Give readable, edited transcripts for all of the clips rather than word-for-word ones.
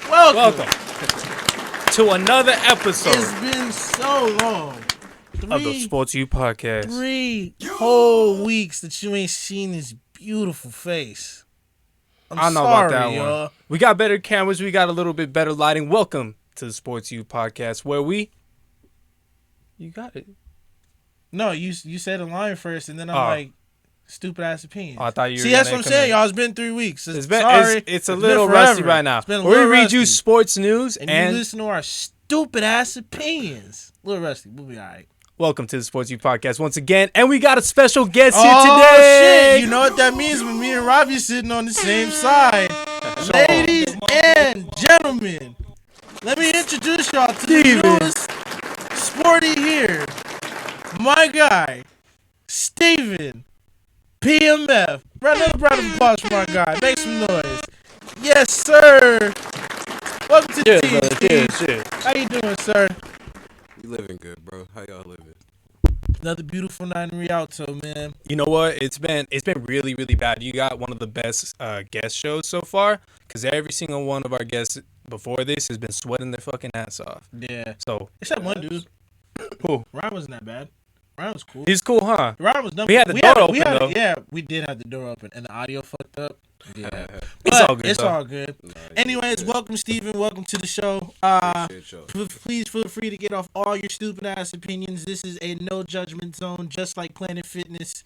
Welcome to another episode. It's been so long. Of the Sports U podcast. 3 whole weeks that you ain't seen this beautiful face. I know sorry, about that y'all. one. We got better cameras. We got a little bit better lighting. Welcome to the Sports U podcast, where you got it. No, you said a line first, and then I'm like, stupid ass opinions. Oh, I thought you were See, that's what I'm saying, y'all. It's been 3 weeks. Sorry. It's a little rusty right now. We read you sports news and you listen to our stupid ass opinions. A little rusty. We'll be all right. Welcome to the Sports U podcast once again, and we got a special guest here today. Oh shit! You know what that means when me and Robbie sitting on the same side. Ladies and gentlemen, let me introduce y'all to the newest sporty here. My guy, Steven, PMF. Another round of applause for my guy. Make some noise. Yes, sir. Welcome to the team, Steve. How you doing, sir? You living good, bro. How y'all living? Another beautiful night in Rialto, man. You know what? It's been really, really bad. You got one of the best guest shows so far, because every single one of our guests before this has been sweating their fucking ass off. Yeah. So except one dude. Who? Ryan wasn't that bad. Ryan was cool. He's cool, huh? Ryan was dumb. We had the door open, though. Yeah, we did have the door open, and the audio fucked up. Yeah, it's all good. It's all good. No, anyways, welcome, Steven. Welcome to the show. Please feel free to get off all your stupid ass opinions. This is a no judgment zone, just like Planet Fitness.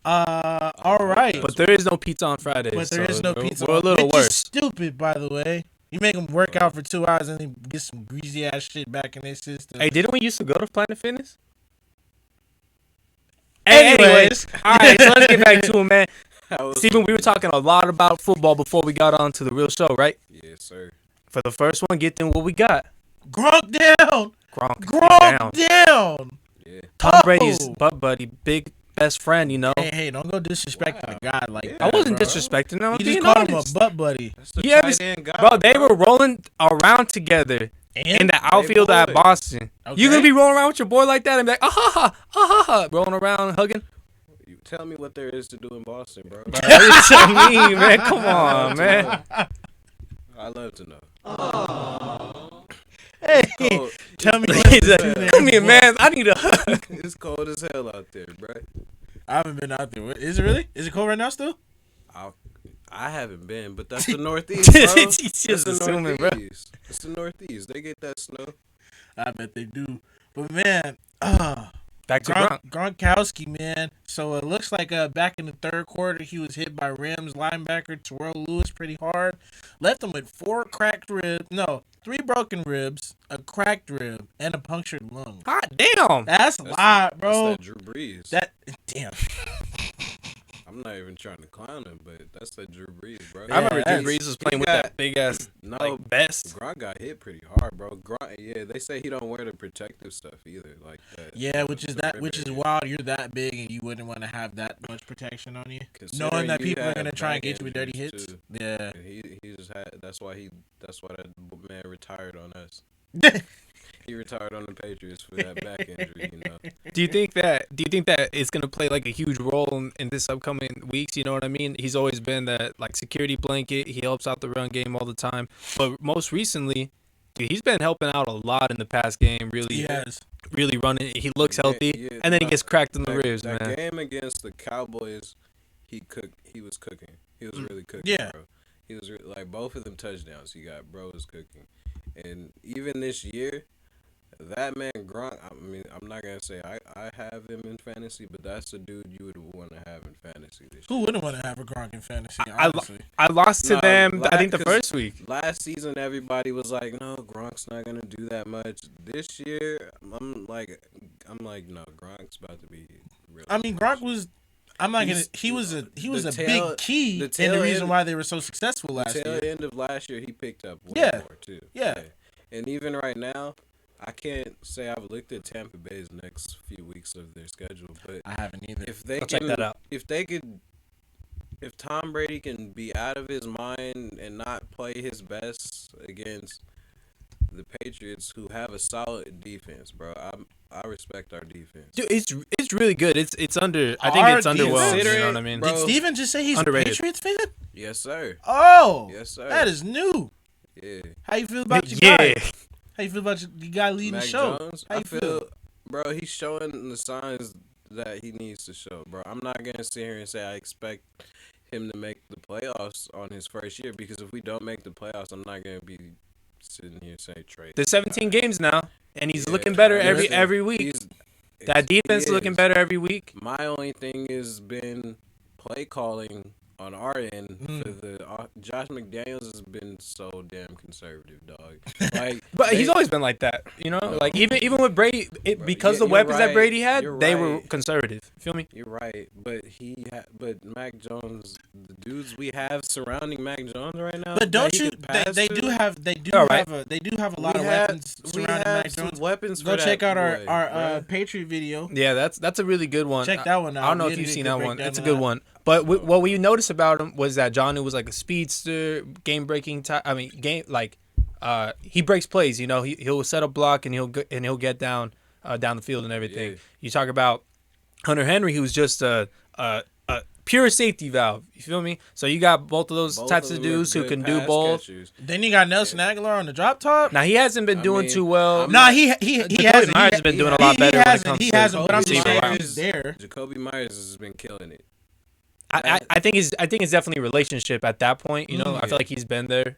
All right. But there is no pizza on Fridays. But there is no pizza. We're a little worse. Stupid, by the way. You make them work out for 2 hours and then get some greasy ass shit back in their system. Hey, didn't we used to go to Planet Fitness? Anyways, all right, so let's get back to it, man. Steven, we were talking a lot about football before we got on to the real show, right? Yes, sir. For the first one, get them what we got. Gronk down. Gronk down. Yeah. Tom Brady's butt buddy, big best friend, you know. Hey, don't go disrespecting the guy like that. I wasn't bro. Disrespecting him. You just called him a butt buddy. Bro, they were rolling around together in the outfield at Boston. Okay. You gonna be rolling around with your boy like that and be like, rolling around, hugging? You tell me what there is to do in Boston, bro. You tell me, man. Come on, man. I love to know. Aww. Hey, tell me. Come here, man. I need a hug. It's cold as hell out there, bro. I haven't been out there. Is it really? Is it cold right now still? I haven't been, but that's the Northeast, bro. He's just assuming, bro. It's the Northeast. They get that snow. I bet they do. But, man, back to Gronkowski, man. So it looks like back in the third quarter, he was hit by Rams linebacker Terrell Lewis pretty hard. Left him with 3 broken ribs, a cracked rib, and a punctured lung. God damn. That's a lot, bro. That's that Drew Brees. Damn. I'm not even trying to clown him, but that's that Drew Brees, bro. I remember Drew Brees was playing with that big ass vest. Gronk got hit pretty hard, bro. Gronk, they say he don't wear the protective stuff either, like that. Yeah, which is wild. You're that big and you wouldn't want to have that much protection on you, knowing that people are gonna try and get you with dirty hits. Too. Yeah, and he just had. That's why that man retired on us. He retired on the Patriots for that back injury, you know. Do you think that it's gonna play like a huge role in this upcoming weeks? You know what I mean? He's always been that like security blanket. He helps out the run game all the time. But most recently, dude, he's been helping out a lot in the past game. Really, really running. He looks healthy, and then he gets cracked in the ribs, man. That game against the Cowboys, he was cooking. He was really cooking. Yeah, bro. He was like both of them touchdowns. He got bro was cooking, and even this year. That man Gronk, I mean, I'm not gonna say I have him in fantasy, but that's the dude you would want to have in fantasy this year. Who wouldn't want to have a Gronk in fantasy? I lost to them. I think the first week. Last season, everybody was like, "No, Gronk's not gonna do that much." This year, I'm like, no, Gronk's about to be. Really I mean, Gronk was. I'm not gonna. He was a big key in the reason why they were so successful last year. The tail end of last year, he picked up way more too. Yeah, and even right now. I can't say I've looked at Tampa Bay's next few weeks of their schedule, but I haven't either. Check that out. If Tom Brady can be out of his mind and not play his best against the Patriots, who have a solid defense, bro, I respect our defense. Dude, it's really good. It's under. I think it's underwhelmed. You know what I mean? Did Steven just say he's underrated. A Patriots fan? Yes, sir. Oh, yes, sir. That is new. Yeah. How you feel about your Yeah. guy? How you feel about your guy leading Mac the show? Jones, How you feel? bro, he's showing the signs that he needs to show, bro. I'm not gonna sit here and say I expect him to make the playoffs on his first year, because if we don't make the playoffs, I'm not gonna be sitting here saying trade. There's 17 games now, and he's Yeah, looking better I understand. every week. He's- That defense he looking is. better every week. My only thing has been play calling on our end for the Josh McDaniels has been so damn conservative, dog. Like, But he's always been like that, you know. Like even with Brady, because yeah, the weapons that right. Brady had, You're they were right. conservative. Feel me? You're right, but but Mac Jones, the dudes we have surrounding Mac Jones right now. But don't that he you? could pass They to, do have All right. a lot of weapons surrounding Mac Jones. Weapons. Go for check that out boy, our bruh. Patriot video. Yeah, that's a really good one. Check that one out. I don't know We if did you've a seen good that one. breakdown It's a of good that. one. But what we noticed about him was that Jonnu was like a speedster, game breaking. He breaks plays. You know, he'll set a block and he'll get down the field and everything. Yeah. You talk about Hunter Henry, who's just a pure safety valve. You feel me? So you got both of those Both types of of them are dudes who good can do pass both. catchers. Then you got Nelson Aguilar on the drop top. Now he hasn't been doing mean, too well. I'm Nah, not- he Jacoby hasn't. Myers has been doing a lot better when it comes He to hasn't. But I'm just receiver saying routes. he's there. Jacoby Myers has been killing it. I think it's definitely a relationship at that point. You know, I feel like he's been there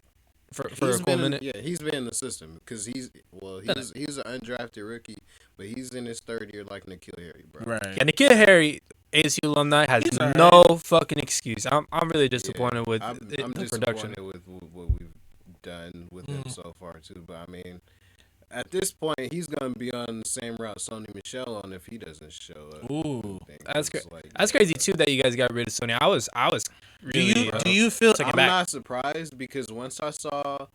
for a He's cool been minute. Yeah, he's been in the system because he's an undrafted rookie, but he's in his third year like N'Keal Harry, bro. Right. Yeah, N'Keal Harry, ASU alumni, has He's all no fucking excuse. I'm really disappointed with I'm the disappointed production. with what we've done with him so far too. But I mean, at this point, he's gonna be on the same route Sony Michel on if he doesn't show up. Ooh. That's crazy too that you guys got rid of Sony. I was really. Do you feel? Taking I'm back. not surprised because once I saw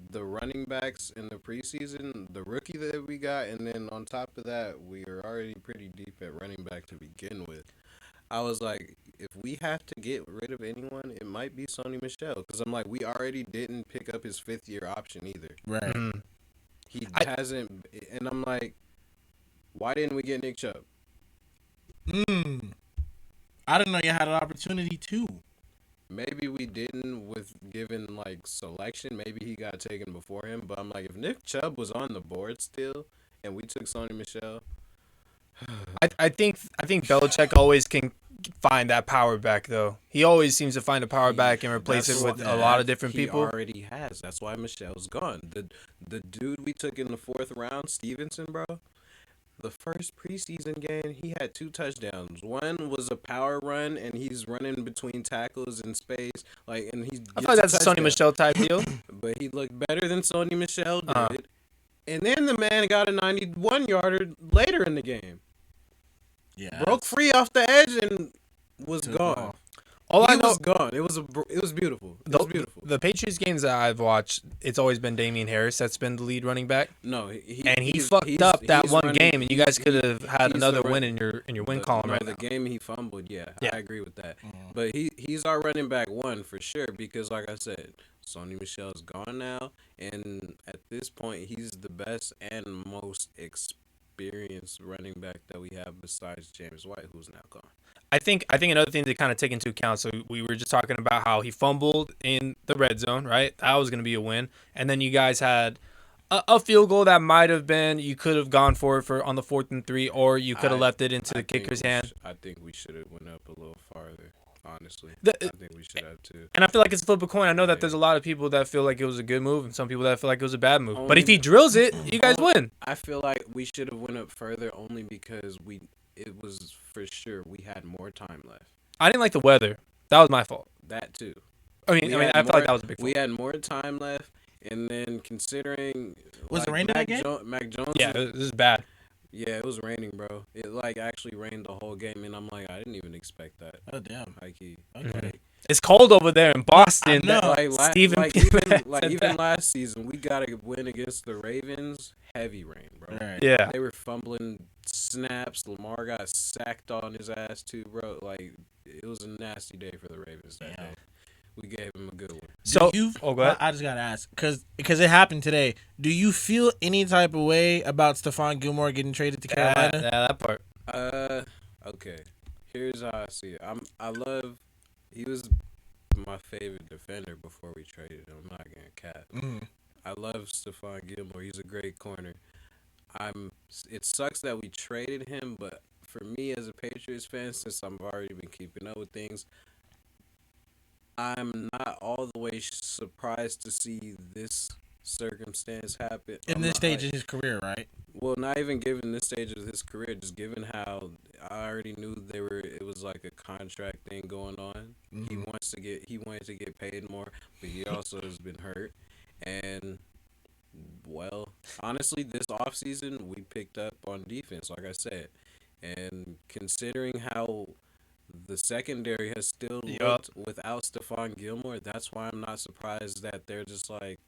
the running backs in the preseason, the rookie that we got, and then on top of that, we are already pretty deep at running back to begin with. I was like, if we have to get rid of anyone, it might be Sony Michel because I'm like, we already didn't pick up his fifth-year option either. Right. He hasn't, and I'm like, why didn't we get Nick Chubb? I didn't know you had an opportunity too. Maybe we didn't with given like selection. Maybe he got taken before him. But I'm like, if Nick Chubb was on the board still, and we took Sony Michel, I think Belichick always can find that power back though. He always seems to find a power back and replace it with a lot of different people. He already has. That's why Michel's gone. The dude we took in the 4th round, Stevenson, bro. The first preseason game, he had 2 touchdowns. One was a power run, and he's running between tackles in space, and he. I feel like that's a Sony Michel type deal. But he looked better than Sony Michel did. And then the man got a 91-yarder later in the game. Yeah. Broke free off the edge and was gone. All I He know, was gone. It was beautiful. It was beautiful. the Patriots games that I've watched, it's always been Damian Harris that's been the lead running back. No, He fucked up that one game, and you guys could have had another win in your win column right the now. game he fumbled, yeah, Yeah. I agree with that. But he's our running back 1 for sure because, like I said, Sony Michel's gone now, and at this point, he's the best and most experienced running back that we have besides James White, who's now gone. I think another thing to kind of take into account. So we were just talking about how he fumbled in the red zone, right? That was going to be a win, and then you guys had a field goal that might have been. You could have gone for it on the 4th and 3, or you could have left it into the kicker's hand. I think we should have went up a little farther. Honestly, I think we should have too. And I feel like it's a flip a coin. I know that there's a lot of people that feel like it was a good move, and some people that feel like it was a bad move. But Only- if he drills it, you guys win. I feel like we should have went up further only because it was for sure we had more time left. I didn't like the weather. That was my fault. That too. I feel like that was a big fault. We had more time left, and then considering Was it raining that game? Mac Jones. Yeah, this is bad. Yeah, it was raining, bro. It actually rained the whole game, and I'm like, I didn't even expect that. Oh damn. High-key. Okay. It's cold over there in Boston. I know. Steven Even last season, we got to win against the Ravens. Heavy rain, bro. Right. Yeah. They were fumbling snaps. Lamar got sacked on his ass too, bro. Like, it was a nasty day for the Ravens that day. We gave him a good one. So, go ahead. I just gotta ask because it happened today. Do you feel any type of way about Stephon Gilmore getting traded to Carolina? Yeah, that part. Okay. Here's how I see it. He was my favorite defender before we traded him. I'm not gonna cap. Mm. I love Stephon Gilmore. He's a great corner. It sucks that we traded him, but for me as a Patriots fan, since I've already been keeping up with things, I'm not all the way surprised to see this circumstance happen. In this stage of his career, right? Well, not even given this stage of his career, just given how I already knew it was like a contract thing going on. He wanted to get paid more, but he also has been hurt. And well, honestly, this offseason we picked up on defense, like I said. And considering how the secondary has still looked without Stephon Gilmore, that's why I'm not surprised that they're just like,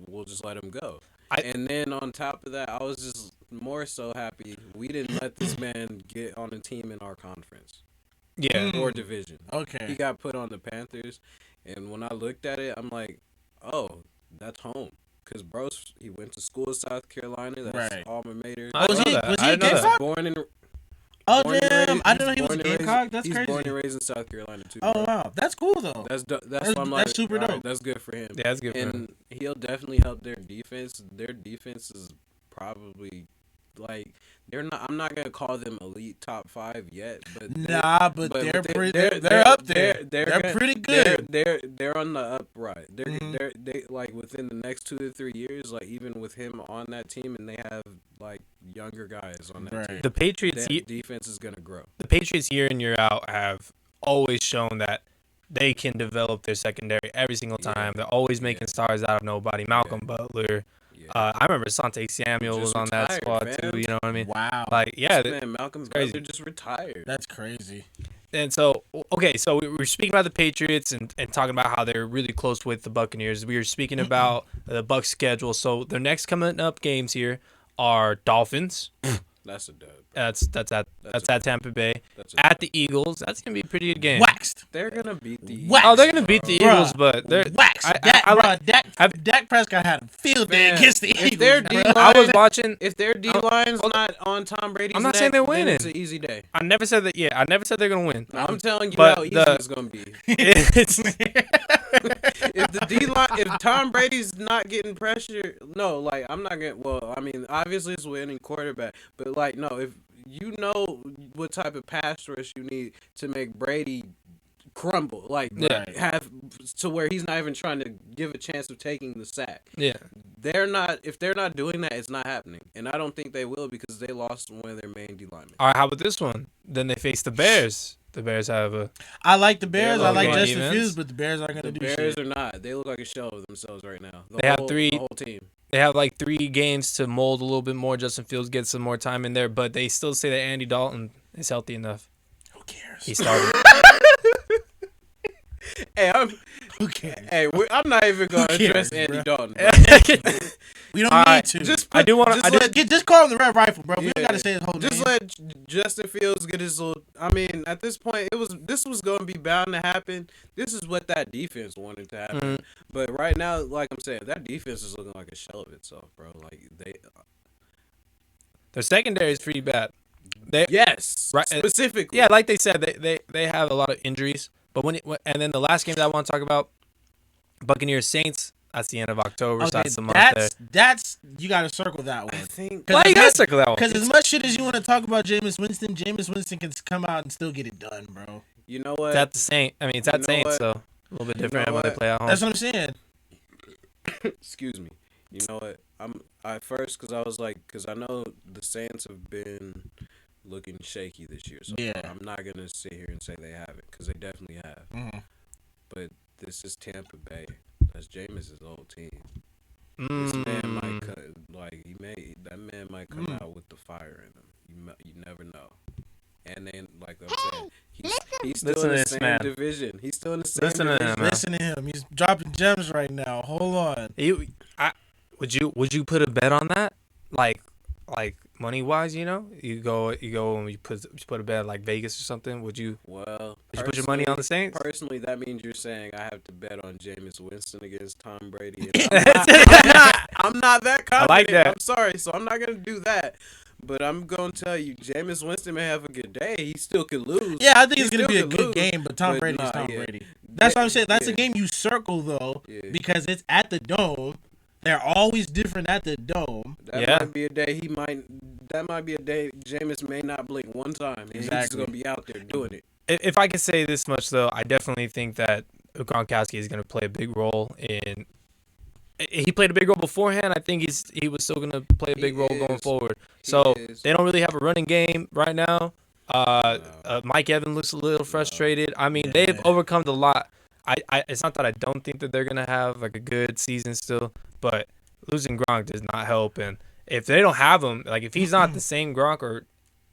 we'll just let him go. And then on top of that, I was just more so happy we didn't let this man get on a team in our conference. Yeah. Or division. Okay. He got put on the Panthers, and when I looked at it, I'm like, oh, that's home. Because he went to school in South Carolina. That's right. alma mater. Was he a Gamecock? Born in... Oh, damn. I didn't know he was a Gamecock. That's crazy. He's born and raised in South Carolina, too. Oh, bro. wow. That's cool, though. That's why I'm like, that's super dope. Right, that's good for him. Yeah, that's good for him. And he'll definitely help their defense. Their defense is probably, like, I'm not going to call them elite top 5 yet. But they're up there. They're pretty good. They're on the upright. They like, within the next 2 to 3 years, like, even with him on that team, and they have, like, younger guys on that team. The Patriots defense is going to grow. The Patriots year in, year out have always shown that they can develop their secondary every single time. They're always making stars out of nobody. Malcolm Butler. I remember Asante Samuel was on that squad too. You know what I mean? Wow. Like, yeah, man, Malcolm's brother just retired. That's crazy. And so, okay, so we were speaking about the Patriots and talking about how they're really close with the Buccaneers. We were speaking about the Bucs schedule. So their next coming up games here are Dolphins. That's a dub. That's at Tampa Bay. At the Eagles. That's gonna be a pretty good game. Waxed. They're gonna beat the Eagles. Oh, they're gonna beat the Eagles, but they're waxed. Dak Prescott had a field day against the Eagles. I was watching. If their D line's not on Tom Brady's I'm not saying they're winning. It's an easy day. I never said that. Yeah, I never said they're gonna win. I'm telling you how easy it's gonna be. If the D line, if Tom Brady's not getting pressure, no, like I'm not gonna. Well, I mean, obviously it's winning quarterback, but like no, if you know what type of pass rush you need to make Brady crumble, like have to where he's not even trying to give a chance of taking the sack. Yeah, they're not. If they're not doing that, it's not happening, and I don't think they will because they lost one of their main D linemen. All right, how about this one? Then they face the Bears. The Bears have a. I like the Bears. I like Justin defense. Fields, but the Bears aren't going to do shit. The Bears are not. They look like a shell of themselves right now. The whole team. They have like 3 games to mold a little bit more. Justin Fields gets some more time in there, but they still say that Andy Dalton is healthy enough. Who cares? He started. Who cares? Hey, I'm not even going to address Andy Dalton. We don't need to. Just call him the Red Rifle, bro. We don't got to say his whole name. Just let Justin Fields get his little. I mean, at this point, this was going to be bound to happen. This is what that defense wanted to happen. Mm-hmm. But right now, like I'm saying, that defense is looking like a shell of itself, bro. Like their secondary is pretty bad. Specifically. Yeah, like they said, they have a lot of injuries. But and then the last game that I want to talk about, Buccaneers Saints. That's the end of October. Okay, so that's the month that's you got to circle that one. I think. Why you got to circle that one? Because as much shit as you want to talk about Jameis Winston can come out and still get it done, bro. You know what? It's at the Saints. I mean, it's at Saints, so a little bit different when they play at home. That's what I'm saying. Excuse me. You know what? Because I know the Saints have been looking shaky this year. So I'm not gonna sit here and say they haven't, because they definitely have. Mm-hmm. But this is Tampa Bay. That's Jameis's old team. This man might come out with the fire in him. You never know. And then, like I'm saying, he's still in the same division. He's still in the same division. Listen to him. He's dropping gems right now. Hold on. Would you put a bet on that? Like money wise, you know, you go and you put a bet like Vegas or something. Would you? Well, would you put your money on the Saints? Personally, that means you're saying I have to bet on Jameis Winston against Tom Brady. I'm not that confident. I like that. I'm sorry, so I'm not gonna do that. But I'm gonna tell you, Jameis Winston may have a good day. He still could lose. Yeah, I think He it's gonna still be a could good lose, game, but Tom but Brady is nah, Tom yeah. Brady. That's what I'm saying. That's Yeah. a game you circle though, Yeah. because it's at the Dome. They're always different at the Dome. That Yeah. might be a day That might be a day Jameis may not blink one time, and he's just Exactly. gonna be out there doing it. If I could say this much though, I definitely think that Gronkowski is going to play a big role in. He played a big role beforehand. I think he was still going to play a big role going is. forward. He So is. they don't really have a running game right now. Mike Evans looks a little frustrated. I mean, they've overcome a lot. It's not that I don't think that they're going to have like a good season still, but losing Gronk does not help. And if they don't have him, like if he's not the same Gronk or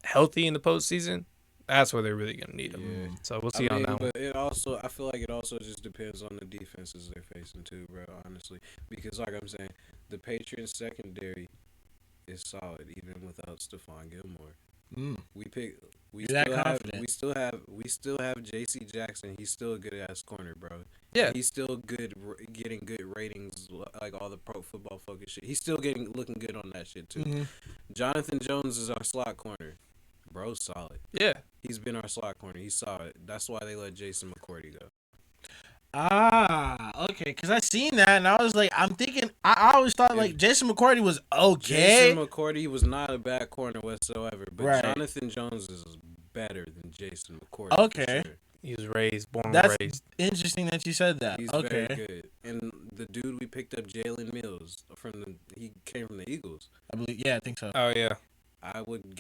healthy in the postseason, that's where they're really going to need him. Yeah. So we'll see on that one. But I feel like it also just depends on the defenses they're facing too, bro. Honestly, because like I'm saying, the Patriots secondary is solid even without Stephon Gilmore. We You're that confident. We still have J.C. Jackson. He's still a good ass corner, bro. Yeah. He's still good, getting good ratings, like all the Pro Football Focus shit. He's still looking good on that shit too. Jonathan Jones is our slot corner. Bro's solid. Yeah. He's been our slot corner. He's solid. That's why they let Jason McCourty go. Okay, because I seen that and I was like, I'm thinking, I always thought like Jason McCourty was okay. Jason McCourty was not a bad corner whatsoever, but Right. Jonathan Jones is better than Jason McCourty. Okay. For sure. He was born That's and raised. interesting that you said that. He's Okay. very good. And the dude we picked up, Jalen Mills, he came from the Eagles. I believe. Yeah, I think so. Oh yeah. I would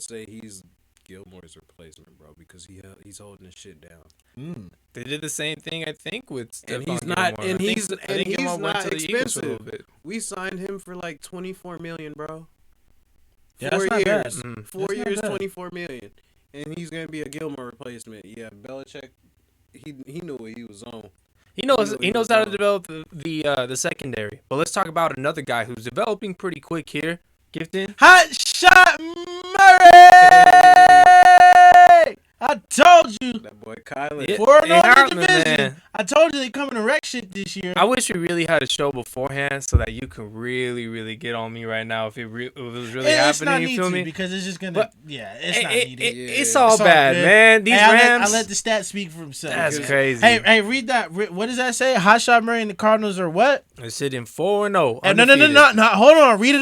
say he's Gilmore's replacement, bro, because he's holding his shit down. They did the same thing, I think, with And Stephon he's not, Gilmore. and I think- he's, I and think he's Gilmore went not to the Eagles for a expensive. little bit. We signed him for like $24 million, bro. Yeah, 4 that's not years, bad. 4 That's not years, bad. $24 million, and he's gonna be a Gilmore replacement. Yeah, Belichick, he knew what he was on. He knows how to develop the secondary. But let's talk about another guy who's developing pretty quick here. Gifted. Hot shot, Murray! I told you. That boy Kyler. Yeah. 4-0 in the Hartman, division. man. I told you they coming to wreck shit this year. I wish we really had a show beforehand so that you could really, really get on me right now if it was really It's not happening. You feel need to me? because it's just gonna. But it's not needed. It's all It's all bad, good. man. These Hey, Rams. I let the stats speak for themselves. That's Good. crazy. Hey, read that. What does that say? Hot shot Murray and the Cardinals are what? They're sitting 4-0. No. Hold on. Read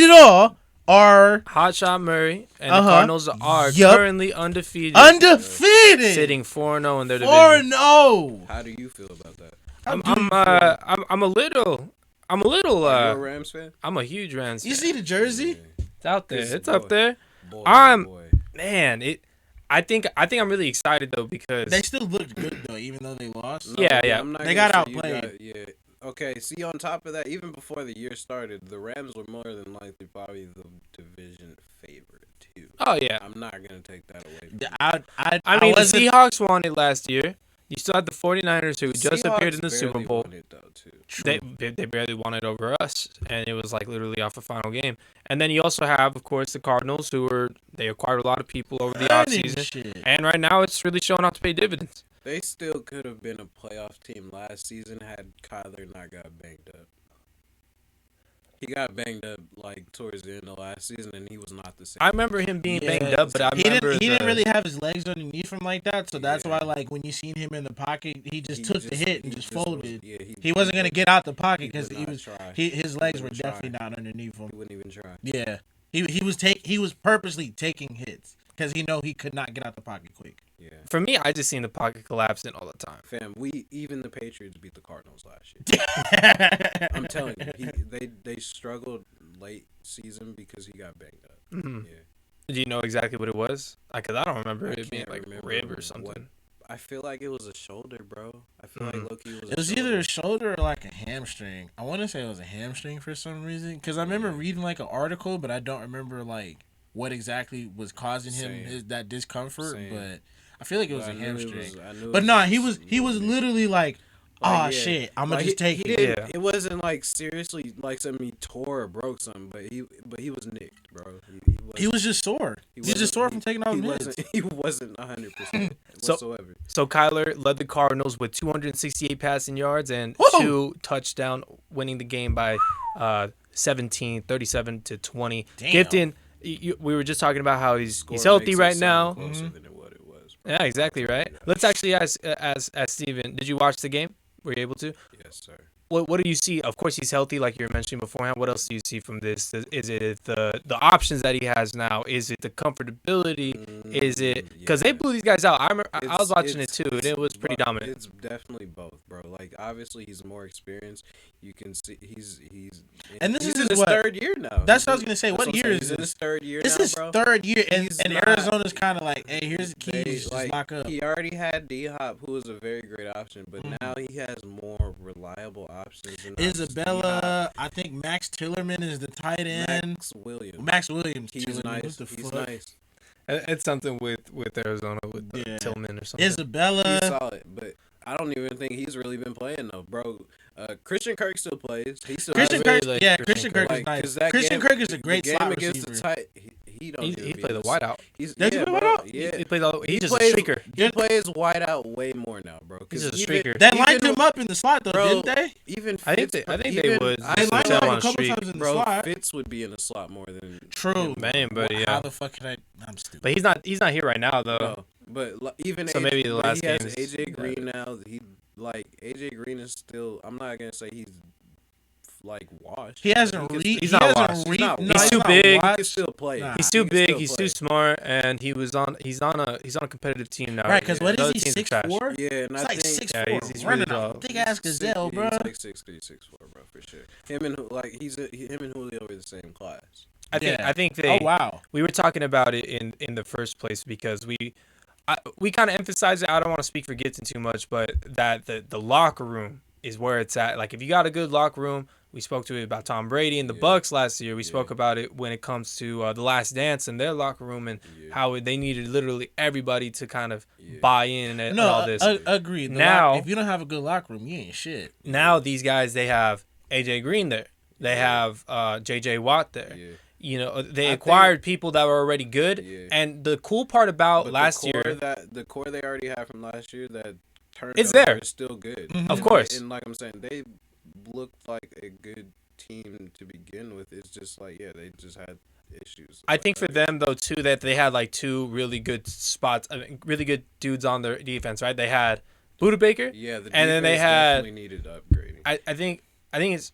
it all. Are Hot shot Murray and the Cardinals are Yup. currently undefeated. undefeated. Sitting 4-0 in their division. 4-0. How do you feel about that? I'm a little. Are you a Rams fan? I'm a huge Rams You fan. see the jersey? It's out there. It's It's boy. up there. Boy, Man, I think I'm really excited though because They still looked good though, even though they lost. Yeah. I'm not They gonna got say you outplayed. Yeah. Okay. See, on top of that, even before the year started, the Rams were more than likely probably the division favorite too. oh yeah. I'm not gonna take that away. From I mean the wasn't- Seahawks won it last year. You still had the 49ers who just appeared in the Seahawks Super barely Bowl. won it, though, too. They barely won it over us, and it was like literally off a final game. And then you also have, of course, the Cardinals, they acquired a lot of people over the Earning offseason. shit. And right now, it's really showing out to pay dividends. They still could have been a playoff team last season had Kyler not got banged up. He got banged up like towards the end of last season, and he was not the same. I remember him being Yeah. banged up, but I He remember didn't really have his legs underneath him like that, so that's Yeah. why like when you seen him in the pocket, he just He took the hit and he just was- folded. yeah, He wasn't gonna get out the pocket he because would he not was try. his legs were wouldn't try. definitely not underneath him. He wouldn't even try. Yeah, he was purposely taking hits because he know he could not get out the pocket quick. Yeah. For me, I just seen the pocket collapsing all the time. Fam, even the Patriots beat the Cardinals last year. I'm telling you, they struggled late season because he got banged up. Mhm. Yeah. Do you know exactly what it was? Because I don't remember I it being can't like remember rib or what- something. I feel like it was a shoulder, bro. I feel like Loki was. It was either a shoulder or like a hamstring. I want to say it was a hamstring for some reason because I remember reading like an article, but I don't remember like what exactly was causing him Same. that discomfort. Same. But I feel like it was I a knew it hamstring. was- I knew it But was nah, he was literally like, Like, oh yeah. shit, I'm gonna Like, just take he it. didn't- Yeah. It wasn't like seriously like something he tore or broke something, but he was nicked, bro. He was just sore. He was just wasn't- sore from taking all he the wasn't. meds. He wasn't 100% So- whatsoever. So Kyler led the Cardinals with 268 passing yards and Whoa! 2 touchdowns, winning the game by 37-20. Damn. Gifton we were just talking about how he's Score healthy makes it right sound now. closer than what it was. Bro. Yeah, exactly right. Let's actually ask Steven, did you watch the game? Were you able to? Yes, sir. What do you see? Of course, he's healthy, like you were mentioning beforehand. What else do you see from this? Is it the options that he has now? Is it the comfortability? Is it because they blew these guys out? I was watching it too, and it was pretty dominant. It's definitely both, bro. Like obviously he's more experienced. You can see he's And this he's is in his what- third year now. That's what I was gonna say. That's What I'm year saying. is He's in this? his third year This now, is bro. third year, and He's and not- Arizona's kind of like, hey, here's the They, keys, just like, lock up. He already had D-Hop, who was a very great option, but now he has more reliable options. Than Isabella, I think Max Tillerman is the tight end. Max Williams. He's Tillerman, nice. what the He's fuck? nice. It's something with Arizona with Yeah. Tillman or something. Isabella. He's solid, but I don't even think he's really been playing though, bro. Christian Kirk still plays. He still Christian really Kirk, like yeah, Christian Christian Kirk Kirk. is Like, 'cause nice. that Christian game- Kirk is a great the game slot against receiver. the tight. He don't. He even be played the in wideout. He's Does he yeah, play bro. wideout? Yeah. He plays all. He's just plays, a streaker. He plays wide out way more now, bro. He's just a even- streaker. They even- lined him up in the slot though, bro, didn't they? Even I think Fitz, they even, would. They Just lined to him tell up on a couple streak. times in the bro. slot. Fitz would be in the slot more than True. Man, but yeah. How the fuck can I? I'm stupid. But he's not here right now though. No, but even So maybe the last he has game is- AJ Green now. He like AJ Green is still. I'm not gonna say he's like washed. He hasn't but re. he's he not hasn't washed. re- He's not no, washed. He's too not big. He washed. can still play. Nah. He's He too can big. still He's play. too smart, and he's on a competitive team now. Right, because what The is other he? teams are 6'4"? trash. Yeah, and He's I like think 6'4", Yeah, he's running really a tall. big ass gazelle, bro. He's like 6'3", 6'4", bro, for sure. Him and him and Julio are the same class. I think they. Oh wow. We were talking about it in the first place because we kind of emphasize it. I don't want to speak for Gibson too much, but that the locker room is where it's at. Like if you got a good locker room, we spoke to it about Tom Brady and the Bucks last year. We spoke about it when it comes to the Last Dance and their locker room and how they needed literally everybody to kind of buy in and all this. Agreed. Now- If you don't have a good locker room, you ain't shit. Now these guys, they have AJ Green there. They have JJ Watt there. Yeah. You know, they I acquired people that were already good. Yeah. And the cool part about But last the core year, the core they already have from last year, that turnover It's there. is still good. Of course. And like I'm saying, they looked like a good team to begin with. It's just like they just had issues. I think for them though too that they had like two really good spots, really good dudes on their defense. Right, they had Buda Baker. Yeah, the and then they defense had. definitely needed upgrading. I think it's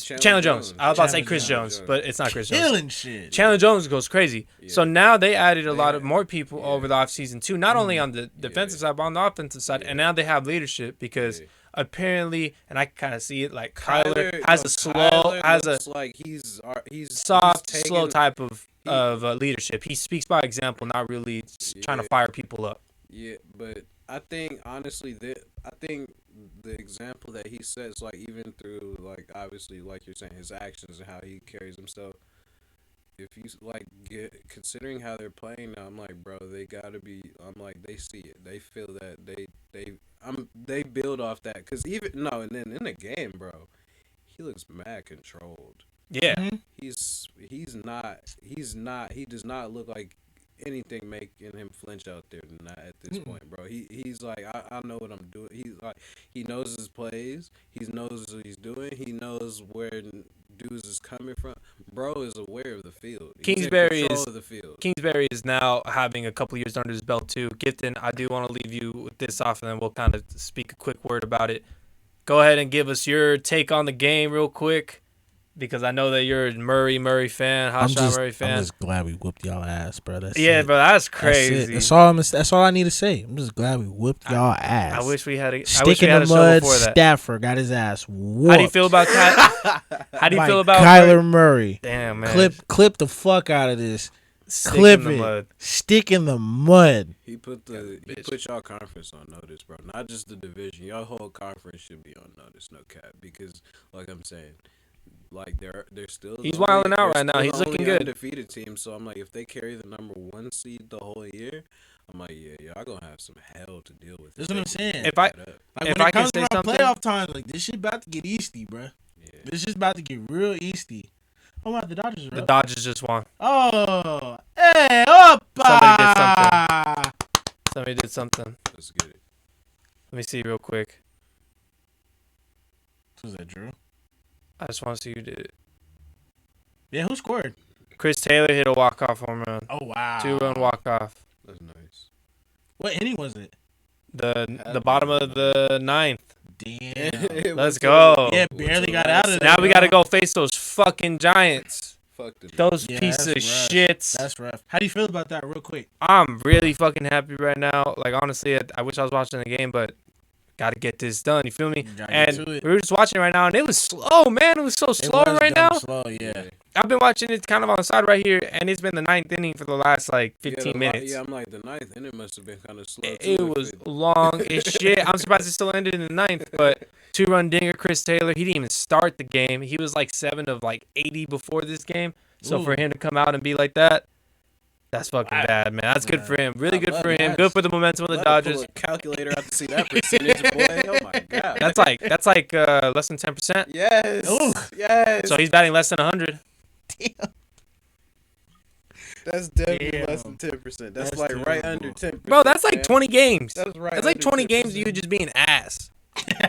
Chandler Chandler Jones. Jones. I was about to say Chandler Chris Jones. Jones, but it's not Chris Jones. Killing shit. Chandler Jones goes crazy. So now they added a lot of Yeah. more people over the offseason too, not only on the defensive side, but on the offensive side. And now they have leadership because apparently, and I kind of see it like Kyler has a slow, has a looks like he's soft, he's slow taking- type of leadership. He speaks by example, not really trying to fire people up. Yeah, but I think honestly I think the example that he sets, like even through like obviously like you're saying his actions and how he carries himself. If you like considering how they're playing now, I'm like, bro, they gotta be. I'm like, they see it, they feel that they build off that because and then in the game, bro, he looks mad controlled. Yeah, He does not look like anything making him flinch out there at this point, bro. He's like, I know what I'm doing. He's like, he knows his plays. He knows what he's doing. He knows where dudes is coming from. Bro is aware of the field. He's in Kingsbury control is of the field. Kingsbury is now having a couple years under his belt too. Gifton, I do want to leave you with this off, and then we'll kind of speak a quick word about it. Go ahead and give us your take on the game real quick, because I know that you're a Murray fan, Hot Shot Murray fan. I'm just glad we whooped y'all ass, bro. That's Yeah, it. bro, that's That's it. crazy. That's all I need to say. I'm just glad we whooped y'all ass. I wish we had a Stick in a the show mud. before that. Stafford got his ass whooped. How do you feel about How do you By feel about Kyler Murray? Damn, man. Clip the fuck out of this. Stick Clip in the it. mud. Stick in the mud. He put y'all conference on notice, bro. Not just the division. Y'all whole conference should be on notice, no cap. Because, like I'm saying, like they're still. He's wilding out right now. they're He's still the looking only good. Undefeated team. So I'm like, if they carry the number 1 seed the whole year, I'm like, y'all gonna have some hell to deal with. That's what I'm saying. If I Like if when I it can comes say to something, playoff time, like this shit about to get easty, bro. This shit's about to get real easty. Oh wow, the Dodgers are the up. Dodgers just won. Oh, hey, opa! Somebody did something. Let's get it. Let me see real quick. Was that Drew? I just want to see who did it. Yeah, who scored? Chris Taylor hit a walk-off home run. Oh, wow. 2-run walk-off. That's nice. What inning was it? The bottom of the ninth. Damn. Let's go. Yeah, barely got out of there. Now we got to go face those fucking Giants. Fuck them. Those Yeah, piece of that's rough. shits. That's rough. How do you feel about that real quick? I'm really fucking happy right now. Like, honestly, I wish I was watching the game, but got to get this done. You feel me? Gotta And get to it. we were just watching it right now, and it was slow, man. It was so slow right now. Slow, yeah. I've been watching it kind of on the side right here, and it's been the 9th inning for the last, 15 minutes. Yeah, I'm like, the 9th inning must have been kind of slow, too. It was long as shit. I'm surprised it still ended in the 9th, but 2-run dinger, Chris Taylor. He didn't even start the game. He was 7 of 80 before this game. So Ooh. for him to come out and be like that, that's fucking Wow. bad, man. That's good for him. Really good love for him. that. Good for the momentum of the Dodgers. Pull a calculator out to see that percentage, boy. Oh my god. That's less than 10%. Yes. Ooh. Yes. So he's batting less than 100. That's definitely Damn. less than 10%. That's That's right terrible. under 10%. Bro, that's man. 20 games. That's right. That's 20 under games of 10%. you just being ass. Yeah,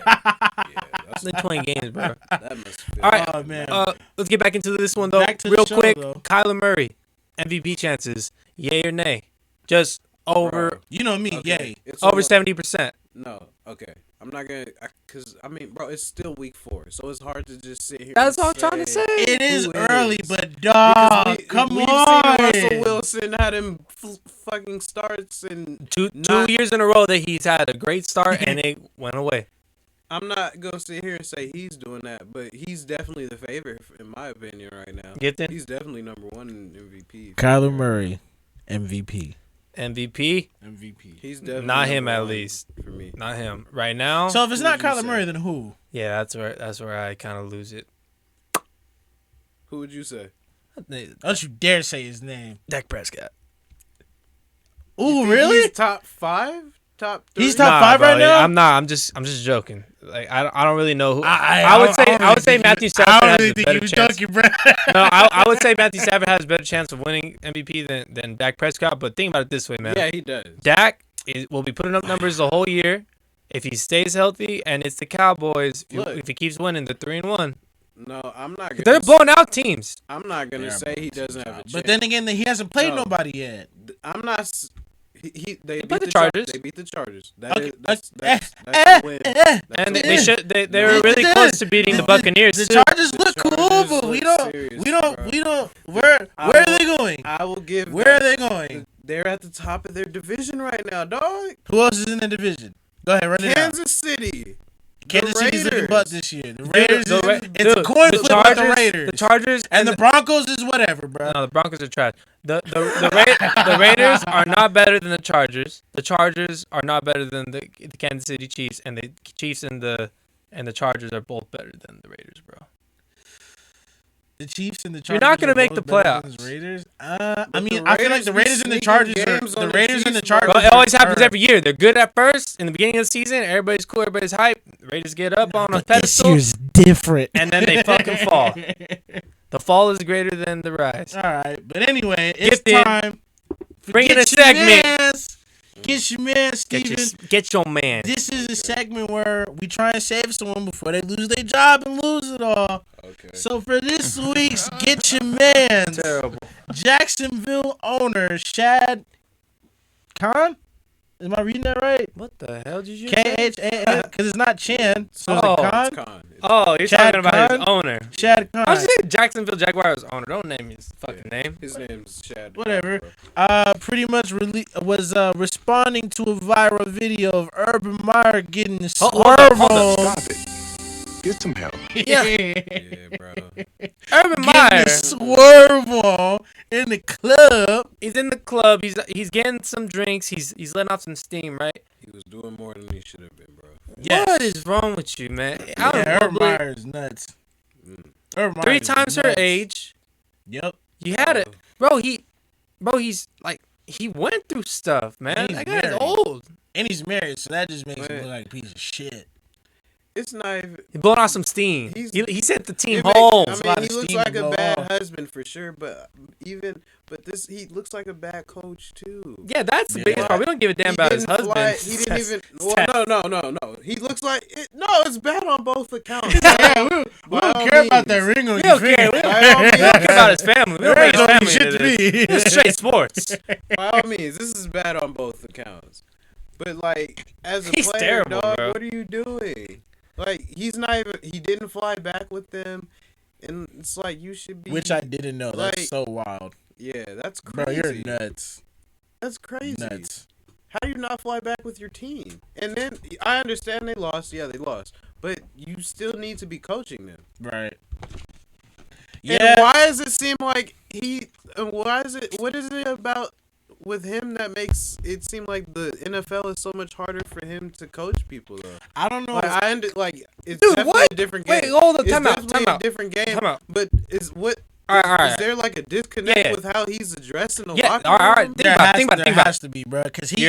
That's 20 games, bro. that must feel All right. Oh, man. Let's get back into this one, though. Back to the Real show, quick, though. Kyler Murray, MVP chances, yay or nay? Just over Bro. You know me, Okay, yay. it's over almost- 70%. No, okay. I'm not gonna, cause I mean, bro, it's still week 4, so it's hard to just sit here. That's and all I'm trying to say. It is Who early, is? but dog, come we've on. seen Russell Wilson had him fucking starts and Two not- years in a row that he's had a great start and it went away. I'm not gonna sit here and say he's doing that, but he's definitely the favorite in my opinion right now. Gifted? He's definitely number 1 in MVP. Kyler Murray, MVP. MVP? MVP. He's definitely Not him, number at 1 least. for me. Not him. Right now? So if it's Who not would you Kyler say? Murray, then who? Yeah, that's where I kind of lose it. Who would you say? Don't you dare say his name. Dak Prescott. Ooh, He's really? top 5? Top 3? He's top 5 right now? I'm not. I'm just joking. Like I don't really know who. I I would don't say really think Matthew he- Stafford I don't has really a think better he was chance. joking, bro. No, I would say Matthew Stafford has a better chance of winning MVP than Dak Prescott. But think about it this way, man. Yeah, he does. Dak will be putting up numbers the whole year if he stays healthy, and it's the Cowboys. Look. If he keeps winning, they're 3-1. No, I'm not gonna. They're blowing out teams. I'm not gonna They're say he blowing doesn't have a chance. But then again, he hasn't played No. nobody yet. I'm not. They beat played the the Chargers. They beat the Chargers. That Okay, is, that's eh, a win. eh, That's And a they win. should. They were really close to beating the Buccaneers The too. Chargers look cool, Chargers but we look don't. serious, We don't. bro. We don't. Where I are will- they going? I will give. Where are that. they going? They're at the top of their division right now, dog. Who else is in the division? Go ahead, run it out. Kansas City. Kansas the City's looking Raiders. butt this year. The Raiders. It's a Dude, coin the flip with the Chargers- Raiders. The Chargers and the Broncos is whatever, bro. No, the Broncos are trash. The Raiders are not better than the Chargers. The Chargers are not better than the Kansas City Chiefs, and the Chiefs and the Chargers are both better than the Raiders, bro. The Chiefs and the Chargers. You're not gonna are make both the better than playoffs. the Raiders. I But mean, the I feel like the Raiders Raiders and the be Chargers sneaking are games the on the Raiders and the Chiefs, bro. Chargers. Well, it always are happens trash. every year. They're good at first. In the beginning of the season, everybody's cool, everybody's hype. Raiders get up on a But this pedestal, year's different. and then they fucking fall. The fall is greater than the rise. All right, but anyway, it's Gifted. time. Bring in Get a your segment. mans. Get your man, Steven. Get your man. This is a segment where we try and save someone before they lose their job and lose it all. Okay. So for this week's Get Your Man, Terrible. Jacksonville owner Shad Khan. Am I reading that right? What the hell did you say? K-H-A-N, because it's not Chan. So Oh. it's a It's Khan. Con. Oh, you're Chad talking about his Khan? owner. Shad I was Khan. saying Jacksonville Jaguars owner. Don't name his fucking name. His name's Chad. Whatever. Bro. Pretty much was responding to a viral video of Urban Meyer getting Hold swerve up. on. Stop it. Get some help. Yeah. Yeah, bro. Urban Getting Meyer. swerve on in the club. He's in the club. He's getting some drinks. He's letting off some steam, right? He was doing more than he should have been, bro. Yes. What is wrong with you, man? I don't Yeah, Urban know. Meyer is nuts. Urban Meyer 3 is times her nuts. age. Yep. You had it, bro. He's like he went through stuff, man. He's That guy is married. old. And he's married, so that just makes him Wait. look like a piece of shit. It's not even. He's blowing out some steam. He's- He sent the team It makes- home. I lot mean, of he looks steam like to a blow bad off. husband for sure, but he looks like a bad coach too. Yeah, that's the Yeah. biggest problem. We don't give a damn about his husband. He didn't even. That's- Well, no. He looks like it. No, it's bad on both accounts. Yeah, we By don't all care about that means. ring on We your don't care. finger. We don't, By all we don't care about his family. We don't bring his Don't mean family shit into to this. me. This is straight sports. By all means, this is bad on both accounts. But like, as a He's player, terrible, dog, bro. what are you doing? Like, he's not even. He didn't fly back with them, and it's like you should be. Which I didn't know. That's Like- so wild. Yeah, that's Bro, crazy. you're nuts. That's crazy. Nuts. How do you not fly back with your team? And then I understand they lost. Yeah, they lost. But you still need to be coaching them. Right. And why does it seem like what is it about with him that makes it seem like the NFL is so much harder for him to coach people though? I don't know. Like, it's Dude, definitely what? a different game. Wait, hold on, It's time out, definitely time a out. different game. Time out. But is Alright. there like a disconnect Yeah. with how he's addressing the Yeah, locker alright. room? there think about it. has to be, bro. Because he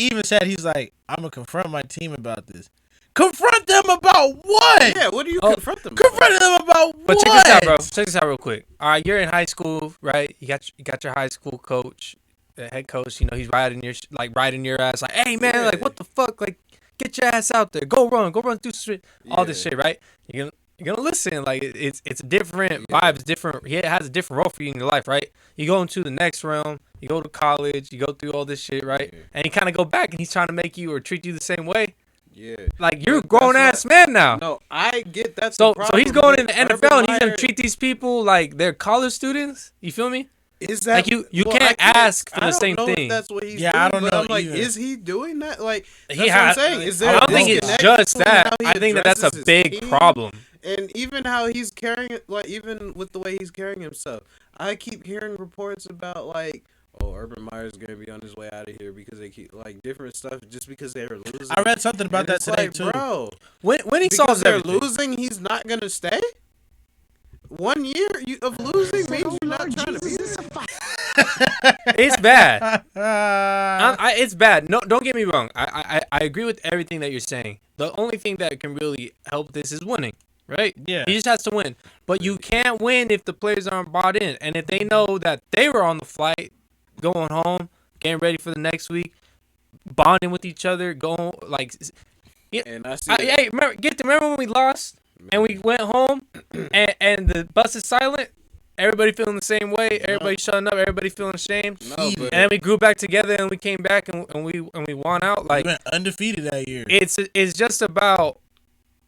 even said, he's like, I'm gonna confront my team about this. Confront them about what? Yeah, what do you Oh, confront them about? Confront them about But what? check this out, bro. Check this out real quick. All right, you're in high school, right? You got your high school coach, the head coach. You know, he's riding your ass, like, hey man, like Yeah. what the fuck, like get your ass out there, go run through street, all this Yeah. shit, right? You're gonna listen, like it's a different vibe, it's different. He has a different role for you in your life, right? You go into the next realm, you go to college, you go through all this shit, right? Yeah. And you kind of go back, and he's trying to make you or treat you the same way. Yeah. Like you're a That's grown why- ass man now. No, I get that. So he's going in the NFL and he's gonna treat these people like they're college students. You feel me? Is that like you well, can't I ask for I the don't same know thing. If that's what he's Yeah, doing, I don't but know I'm like, either. is he doing that? Like, that's He what I'm has- saying. Is there I a don't think it's disconnect just between that. how he I think that's a addresses his big team problem. And even how he's carrying it, like even with the way he's carrying himself, I keep hearing reports about like, oh, Urban Meyer's gonna be on his way out of here because they keep like different stuff just because they were losing. I read something about And that it's today like, too. bro. When he Because solves they're everything. losing, he's not gonna stay. 1 year of losing means you're not trying to be there. It's bad. Uh, It's bad. No, don't get me wrong. I agree with everything that you're saying. The only thing that can really help this is winning, right? Yeah. He just has to win. But you can't win if the players aren't bought in. And if they know that they were on the flight, going home, getting ready for the next week, bonding with each other, going like. And I see. Hey, remember when we lost and we went home and the bus is silent? Everybody feeling the same way. Everybody shutting up. Everybody feeling ashamed. No, And but then we grew back together and we came back and we won out. we Like went undefeated that year. it's just about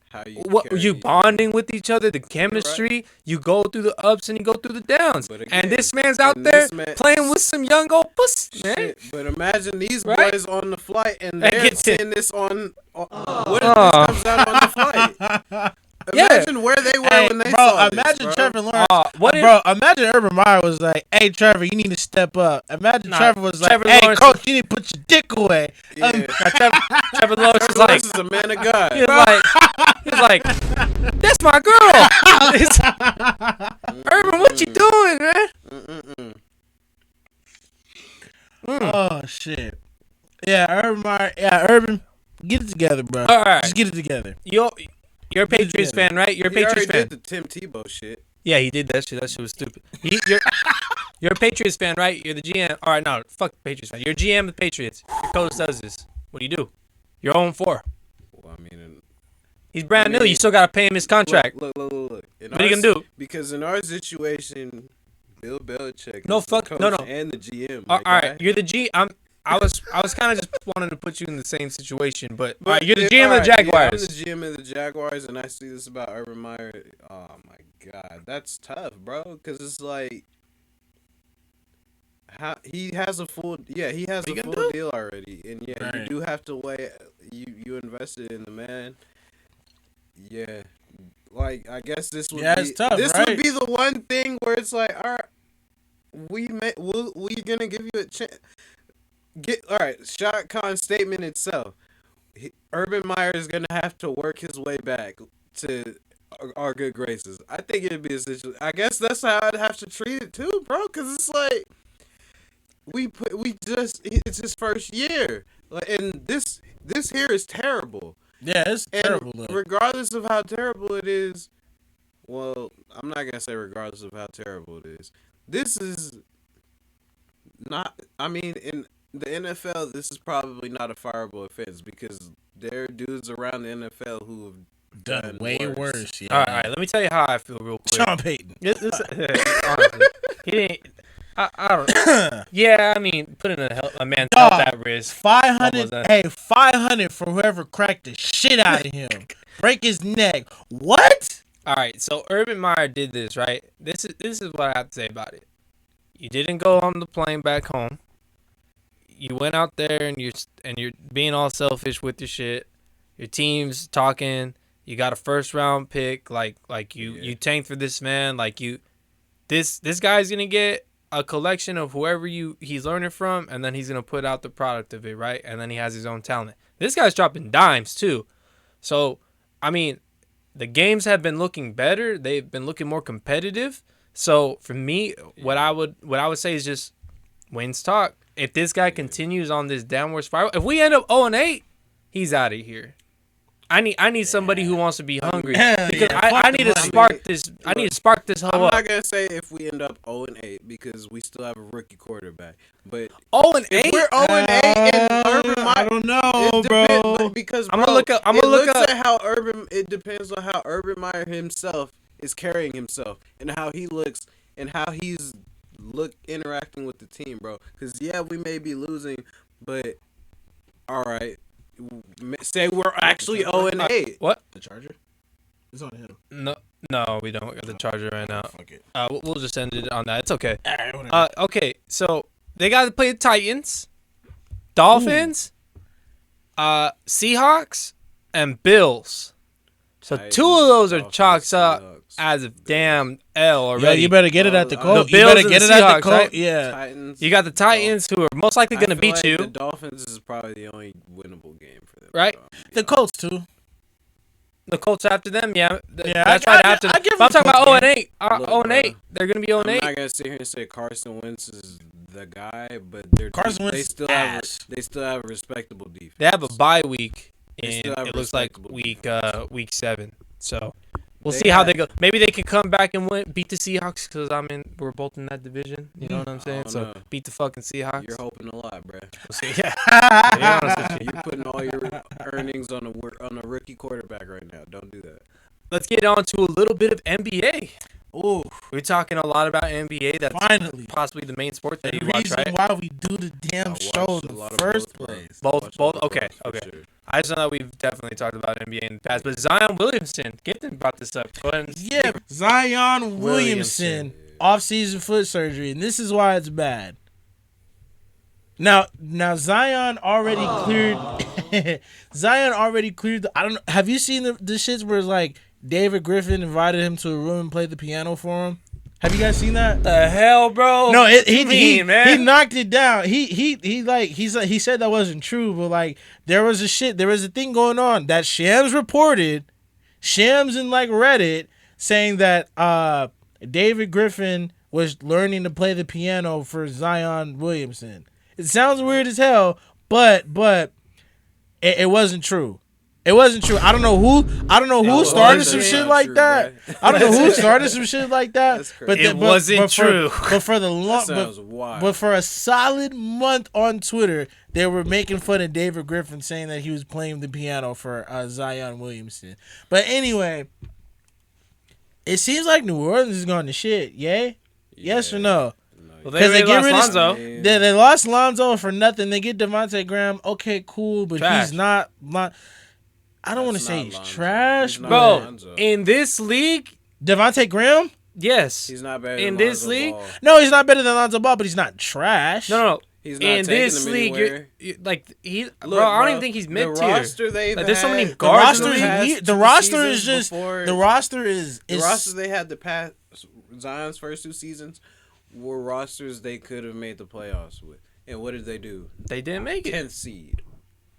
how you what carry you bonding with each other, the chemistry. You go through the ups and you go through the downs. But And again, this man's out and there this man- playing with some young old pussy, man. Shit, but imagine these Right? boys on the flight and They they're get to- seeing this on what if Oh. this comes out on the flight? Yeah. Imagine where they were Hey, when they bro, saw imagine this, bro. Trevor Lawrence. What if- Bro, imagine Urban Meyer was like, "Hey, Trevor, you need to step up." Imagine Nah, Trevor was like, Trevor "Hey, Lawrence- coach, you need to put your dick away." Yeah. Trevor Lawrence is like, This is a man of God. he was like, that's my girl. Urban, what you doing, man? Oh shit. Yeah, Urban Meyer. Yeah, Urban, get it together, bro. All right. Just get it together. You're a Patriots together. fan, right? You're a He already Patriots fan. did the Tim Tebow shit. Yeah, he did that shit. That shit was stupid. You're a Patriots fan, right? You're the GM. All right, no, fuck Patriots fan. You're GM of the Patriots. Your coach does this. What do? You're 0-4. Well, I mean, He's brand I new. mean, You still gotta pay him his contract. Look. In What are you our gonna do? Because in our situation, Bill Belichick No, is fuck- the coach no, no. and the GM. All my right, guy. you're the G. I was kind of just wanting to put you in the same situation, but all right, you're the if- GM of the alright, yeah, Jaguars. I'm the GM of the Jaguars, and I see this about Urban Meyer. Oh my god, that's tough, bro. Because it's like, how he has a full deal already, and yeah, you Right. do have to weigh. You invested in the man. Yeah, like I guess this would Yeah, be it's tough, this right? would be the one thing where it's like, all right, we gonna give you a chance. All right, Shot Khan statement itself. Urban Meyer is gonna have to work his way back to our good graces. I think it'd be a situation. I guess that's how I'd have to treat it too, bro. Because it's like it's his first year, like, and this here is terrible. Yeah, it's And terrible. Look. regardless of how terrible it is, well, I'm not gonna say regardless of how terrible it is. This is not. I mean, in the NFL, this is probably not a fireable offense because there are dudes around the NFL who have Done way worse. Yeah. All right, let me tell you how I feel real quick. Sean Payton. Honestly, he didn't. I don't. Yeah, I mean, putting a man's health at risk. 500. Hey, 500 for whoever cracked the shit out of him. Break his neck. What? All right, so Urban Meyer did this, right? This is what I have to say about it. You didn't go on the plane back home. You went out there and you're being all selfish with your shit. Your team's talking. You got a first round pick. Like you tanked for this man. This guy's gonna get a collection of whoever he's learning from, and then he's gonna put out the product of it, right? And then he has his own talent. This guy's dropping dimes too. So, I mean, the games have been looking better. They've been looking more competitive. So for me, what I would say is just wins talk. If this guy continues on this downward spiral, if we end up 0-8, he's out of here. I need somebody who wants to be hungry because I need to spark this. I need to spark this whole up. I'm not gonna say if we end up 0-8 because we still have a rookie quarterback, but 0-8. If we're 0-8 and Urban Meyer, I don't know, bro. Because I'm gonna look up. At how Urban. It depends on how Urban Meyer himself is carrying himself and how he looks and how he's interacting with the team, bro. Because yeah, we may be losing, but all right. Say we're actually 0-8. What? The Charger? It's on him. No, we don't got the Charger right now. Fuck it. We'll just end it on that. It's okay. All right, Okay, so they got to play the Titans, Dolphins, Seahawks, and Bills. So Titans, 2 of those are Dolphins, chalked up Seahawks, as a damn L already. Yeah, you better get it at the Colts. The You Bills better and get the it at Seahawks, the Colts. right? Yeah. Titans. You got the Titans, who are most likely going to I feel beat like you, The Dolphins is probably the only winnable game for them. right? The Colts, too. The Colts after them, yeah. Yeah, That's right after them. I give But I'm them talking about Look, 0-8. 0-8. bro. They're going to be I'm 0-8. not gonna sit here and say Carson Wentz is the guy, but Carson Wentz they is still ass. they still have a respectable defense. They have a bye week, They and still have it looks like respectable week 7. So we'll They see how have- they go. Maybe they can come back and beat the Seahawks because we're both in that division. You know what I'm saying? don't So know. beat the fucking Seahawks. You're hoping a lot, bro. We'll see. Yeah. To be honest with you. You're putting all your earnings on a rookie quarterback right now. Don't do that. Let's get on to a little bit of NBA. Ooh, We're talking a lot about NBA. That's finally. possibly the main sport that The you watch, reason right? why we do the damn show watched in a lot the of first both, bro. place. Both. Watch Okay. for Okay. sure. I just know that we've definitely talked about NBA in the past, but Zion Williamson, Gifton brought this up. Go ahead and Yeah, Zion Williamson, off-season foot surgery, and this is why it's bad. Now Zion already cleared. Zion already cleared. I don't know. Have you seen the shits where it's like David Griffin invited him to a room and played the piano for him? Have you guys seen that? The hell, bro? No, he man. he knocked it down. He said that wasn't true, but like there was a thing going on that Shams reported, Shams in like Reddit saying that David Griffin was learning to play the piano for Zion Williamson. It sounds weird as hell, but it wasn't true. It wasn't true. I don't know who started some shit like that. I don't know who started some shit like that. That's crazy. It wasn't true. But for the long, Sounds wild. but for a solid month on Twitter, they were making fun of David Griffin, saying that he was playing the piano for Zion Williamson. But anyway, it seems like New Orleans is going to shit. Yay? Yes or no? Well, Because they get lost rid of Lonzo. they lost Lonzo for nothing. They get Devontae Graham. Okay, cool, but Trash. he's not. I don't want to That's say not he's Lonzo. trash, He's not Bro, Lonzo. in this league, Devontae Graham. yes. He's not better in than this Lonzo league? Ball. No, he's not better than Lonzo Ball, but he's not trash. No. He's not In taking this them league, anywhere. bro, I don't even think he's mid The tier. roster they've Like, there's so many had- The guards roster, in the past the two roster is seasons just before- the roster is The rosters they had the past Zion's first 2 seasons were rosters they could have made the playoffs with. And what did they do? They didn't make it. 10th seed.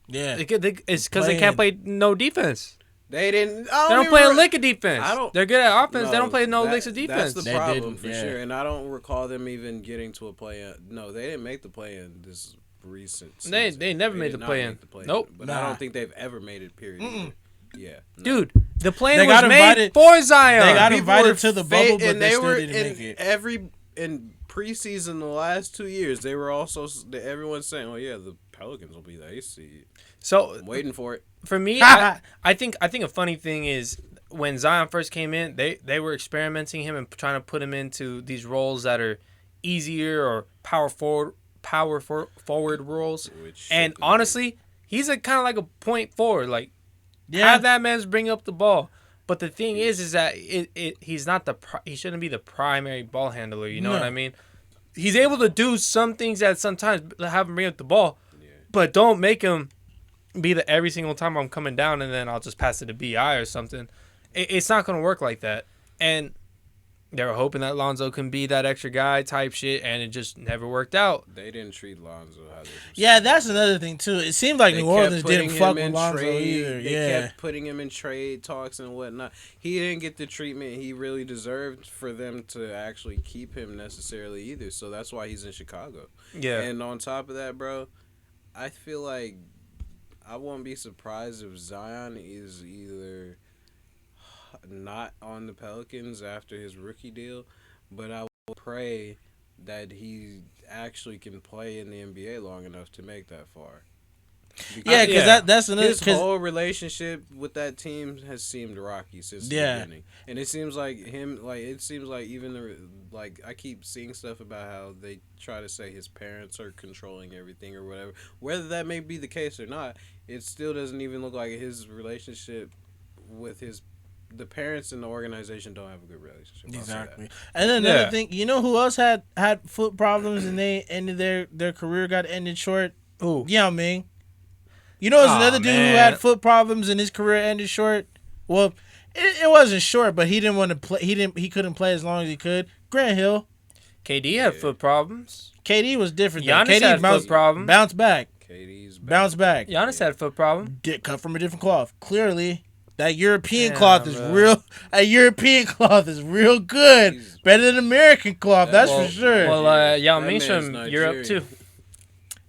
yeah. It's because they can't play no defense. They didn't. They don't play a lick of defense. I don't- They're good at offense. they No, don't play no that- licks of defense. That's the They problem didn't, for yeah. sure. And I don't recall them even getting to a play-in. No, they didn't make the play-in this recent They season. never made the did not play-in. make the play-in, Nope. But I don't think they've ever made it, period. either. Yeah. No. Dude, the play-in They was got made invited- for Zion. They got People invited were to the bubble, but and they still were didn't make it. in preseason the last 2 years. They were also everyone's saying, "Oh yeah, the Pelicans will be the ace seed." So I'm waiting for it. for me, I think a funny thing is when Zion first came in, they were experimenting him and trying to put him into these roles that are easier or power forward roles. And honestly, he's a kind of like a point forward. Like have that man bring up the ball. But the thing is that he's not he shouldn't be the primary ball handler. You know what I mean? He's able to do some things that sometimes have him bring up the ball, but don't make him be the every single time I'm coming down and then I'll just pass it to BI or something. It's not going to work like that. And they were hoping that Lonzo can be that extra guy type shit, and it just never worked out. They didn't treat Lonzo how they Yeah, that's another thing too. It seemed like New Orleans didn't fuck with Lonzo either. They kept putting him in trade talks and whatnot. He didn't get the treatment he really deserved for them to actually keep him necessarily either. So that's why he's in Chicago. Yeah. And on top of that, bro, I feel like I won't be surprised if Zion is either not on the Pelicans after his rookie deal, but I will pray that he actually can play in the NBA long enough to make that far. Because that's another. His whole relationship with that team has seemed rocky since the beginning, and it seems like I keep seeing stuff about how they try to say his parents are controlling everything or whatever. Whether that may be the case or not, it still doesn't even look like his relationship with the parents and the organization don't have a good relationship. Exactly. And then another thing, you know who else had foot problems and they ended their career got ended short? Ooh. Yao Ming. You know, there's another dude who had foot problems and his career ended short. Well, it wasn't short, but he didn't want to play. He couldn't play as long as he could. Grant Hill. KD had foot problems. KD was different. Giannis KD had foot problems. Bounce back. KD's bounce back. Giannis had foot problem. Cut from a different cloth. Clearly, that European cloth is real. A European cloth is real good. Better than American cloth. That's for sure. Well, Yao Ming's from Europe too.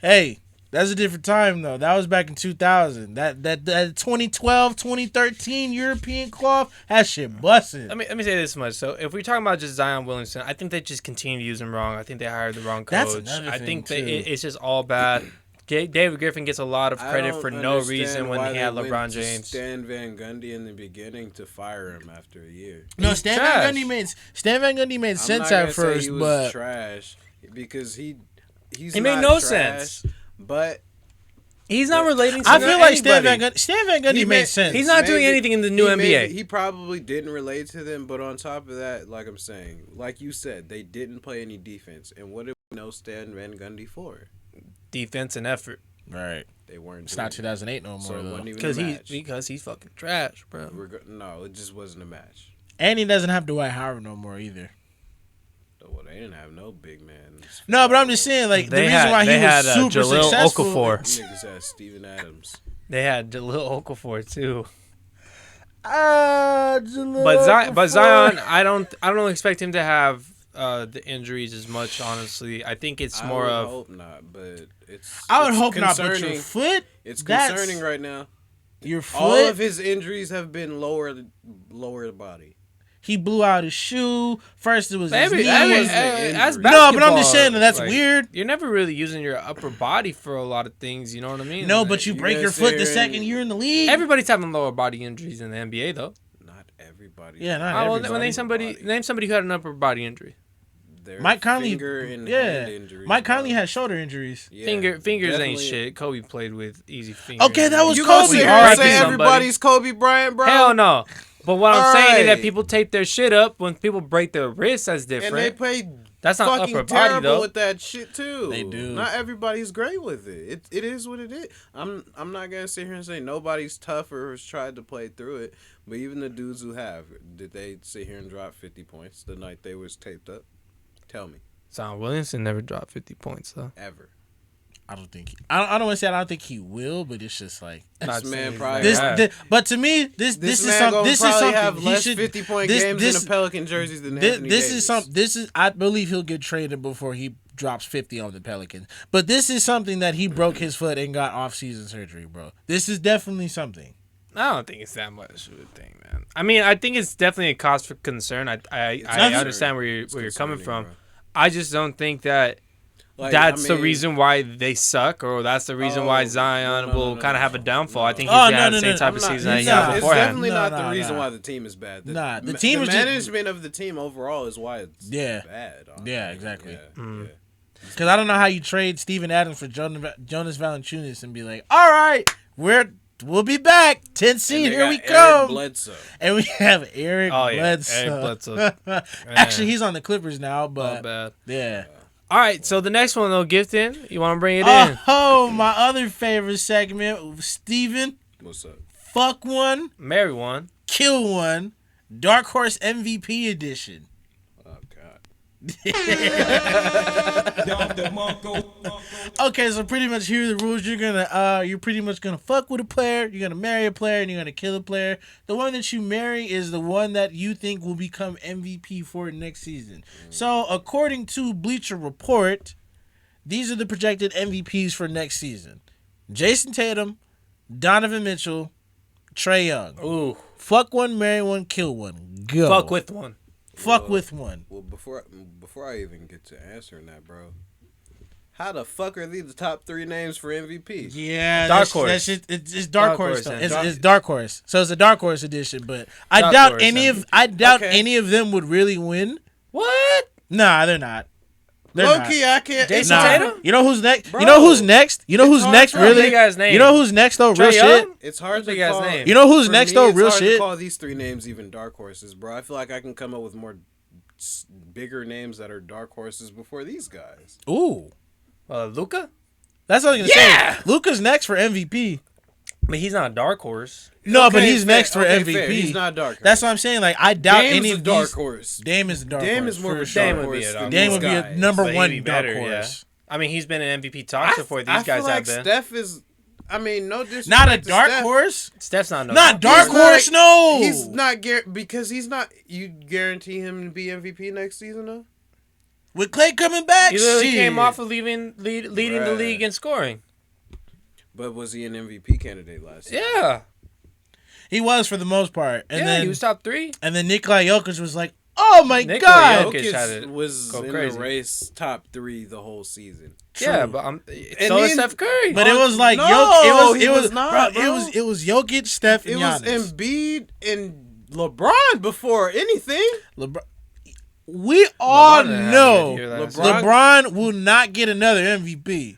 Hey. That's a different time, though. That was back in 2000. That 2012, 2013 European cloth, that shit busted. Let me say this much. So if we're talking about just Zion Williamson, I think they just continue to use him wrong. I think they hired the wrong coach. That's another thing, I think too. it's just all bad. David Griffin gets a lot of credit for no reason when he had LeBron James. Stan Van Gundy in the beginning to fire him after a year. No, Stan Van Gundy made sense at first, he was but trash because he made not no trash, sense. But he's not relating to I feel like anybody. Stan Van Gundy made sense. He's not doing anything in the new NBA. He probably didn't relate to them, but on top of that, like I'm saying, like you said, they didn't play any defense. And what did we know Stan Van Gundy for? Defense and effort. Right. They weren't. It's not 2008 no more, so though. Because he's fucking trash, bro. No, it just wasn't a match. And he doesn't have Dwight Howard no more either. Well, they didn't have no big man. No, but I'm just saying, like, the reason why he was super Jaleel successful. Niggas had Steven Adams. They had Jaleel Okafor too. Jaleel But Zion, I don't expect him to have the injuries as much. Honestly, I think it's more of. I hope not, but it's. I would hope concerning. not, but your foot. It's concerning right now. Your foot. All of his injuries have been lower body. He blew out his shoe. First, it was his knee. That's no, but I'm just saying that's weird. You're never really using your upper body for a lot of things. You know what I mean? No, but you break your foot the second year in the league. Everybody's having lower body injuries in the NBA, though. Not everybody. Yeah, not everybody. Well, name somebody who had an upper body injury. Mike Conley. Hand injuries, Mike Conley had shoulder injuries. Yeah, fingers definitely. Ain't shit. Kobe played with easy fingers. Okay, that was You Kobe. gonna sit here and say everybody's Kobe Bryant, bro? Hell no. But what I'm saying is that right. people tape their shit up when people break their wrists. That's different. And they play that's not fucking upper terrible body though. with that shit too. They do. Not everybody's great with it. It is what it is. I'm not gonna sit here and say nobody's tough or has tried to play through it. But even the dudes who have, did they sit here and drop 50 points the night they was taped up? Tell me. Zion Williamson never dropped 50 points though. Ever. I don't think. I don't want to say I don't think he will, but it's just like this man probably. But to me, this is something. This is something have less he should. 50-point games in the Pelican jerseys than Anthony Davis. I believe he'll get traded before he drops 50 on the Pelicans. But this is something that he broke his foot and got off-season surgery, bro. This is definitely something. I don't think it's that much of a thing, man. I mean, I think it's definitely a cause for concern. I understand where you're coming from. Bro. I just don't think that Like, that's I the mean- reason why they suck, or that's the reason why Zion no, will no, kind of no, have a no. downfall. No. I think he's gonna have the same no, type of I'm season not- that he nah, had it's It's beforehand. definitely not the reason nah. why the team is bad. The team the is just- management of the team overall is why it's bad. Honestly. Yeah, exactly. Yeah. Because I don't know how you trade Steven Adams for Jonas Valanciunas and be like, all right, we'll be back. 10 seed, And they here we got come. Eric Bledsoe. And we have Eric Oh, yeah, Bledsoe. Eric Bledsoe. Actually, he's on the Clippers now, Not but bad. yeah. All right, so the next one though, Gifton, you want to bring it in? Oh, my other favorite segment, Steven, What's up? fuck one, Marry one. kill one, Dark Horse MVP edition. Oh God. Okay, so pretty much here are the rules. You're pretty much gonna fuck with a player, you're gonna marry a player, and you're gonna kill a player. The one that you marry is the one that you think will become MVP for next season. So according to Bleacher Report, these are the projected MVPs for next season: Jason Tatum, Donovan Mitchell, Trae Young. Ooh, Fuck one, marry one, kill one. Go. fuck with one. Fuck with one. Well, before I even get to answering that, bro, how the fuck are these the top 3 names for MVP? Yeah, Dark that's- Horse. That's just, it's Dark Dark Horse. Horse, Though. yeah. It's Dark Horse. So it's a Dark Horse edition, but I Dark doubt Horse I doubt Okay. any of them would really win. What? Nah, they're not. They're Low-key, I can't. Jason it's not. hard- Nah. Tatum? You know who's next? Bro, You know who's next? You know it's who's hard next? to Really? big guy's name. You know who's next though? Real Trae shit. Young? It's hard to Big ass call. name. You know who's for next me, though? it's Real hard to shit. call these 3 names even dark horses, bro. I feel like I can come up with more bigger names that are dark horses before these guys. Ooh, Luca? that's what I was gonna Yeah! say. Luca's next for MVP. But he's not a dark horse. No, but Okay, he's fair. next for Okay, MVP. fair. He's not dark. That's what I'm saying. Like I doubt Dame's any a of dark these. horse. Dame is a dark Dame horse. is more of for a sure. Dame dark would be horse a than dark Dame these would be a guys. number But he'd one be dark better, yeah. horse. I mean, he's been in MVP talks before these I guys feel like have been. Steph is. I mean, no disrespect. Not a to dark Steph. horse. Steph's not no Not dark He's not- horse. No, He's not because he's not. You guarantee him to be MVP next season though. with Clay coming back. He literally shit. came off of leading the Bruh. league in scoring. But was he an MVP candidate last year? Yeah. He was for the most part, and yeah, then he was top 3. and then Nikola Jokic was like, "Oh my Nikola god!" Jokic had it was go in crazy. the race top 3 the whole season. Yeah, True. but And so is he- Steph Curry. But it was like No, Jokic. he was not, bro, bro. It was Jokic, Steph, and It was Giannis. Embiid and LeBron before anything. LeBron. We all didn't have a know good year last year. LeBron will not get another MVP.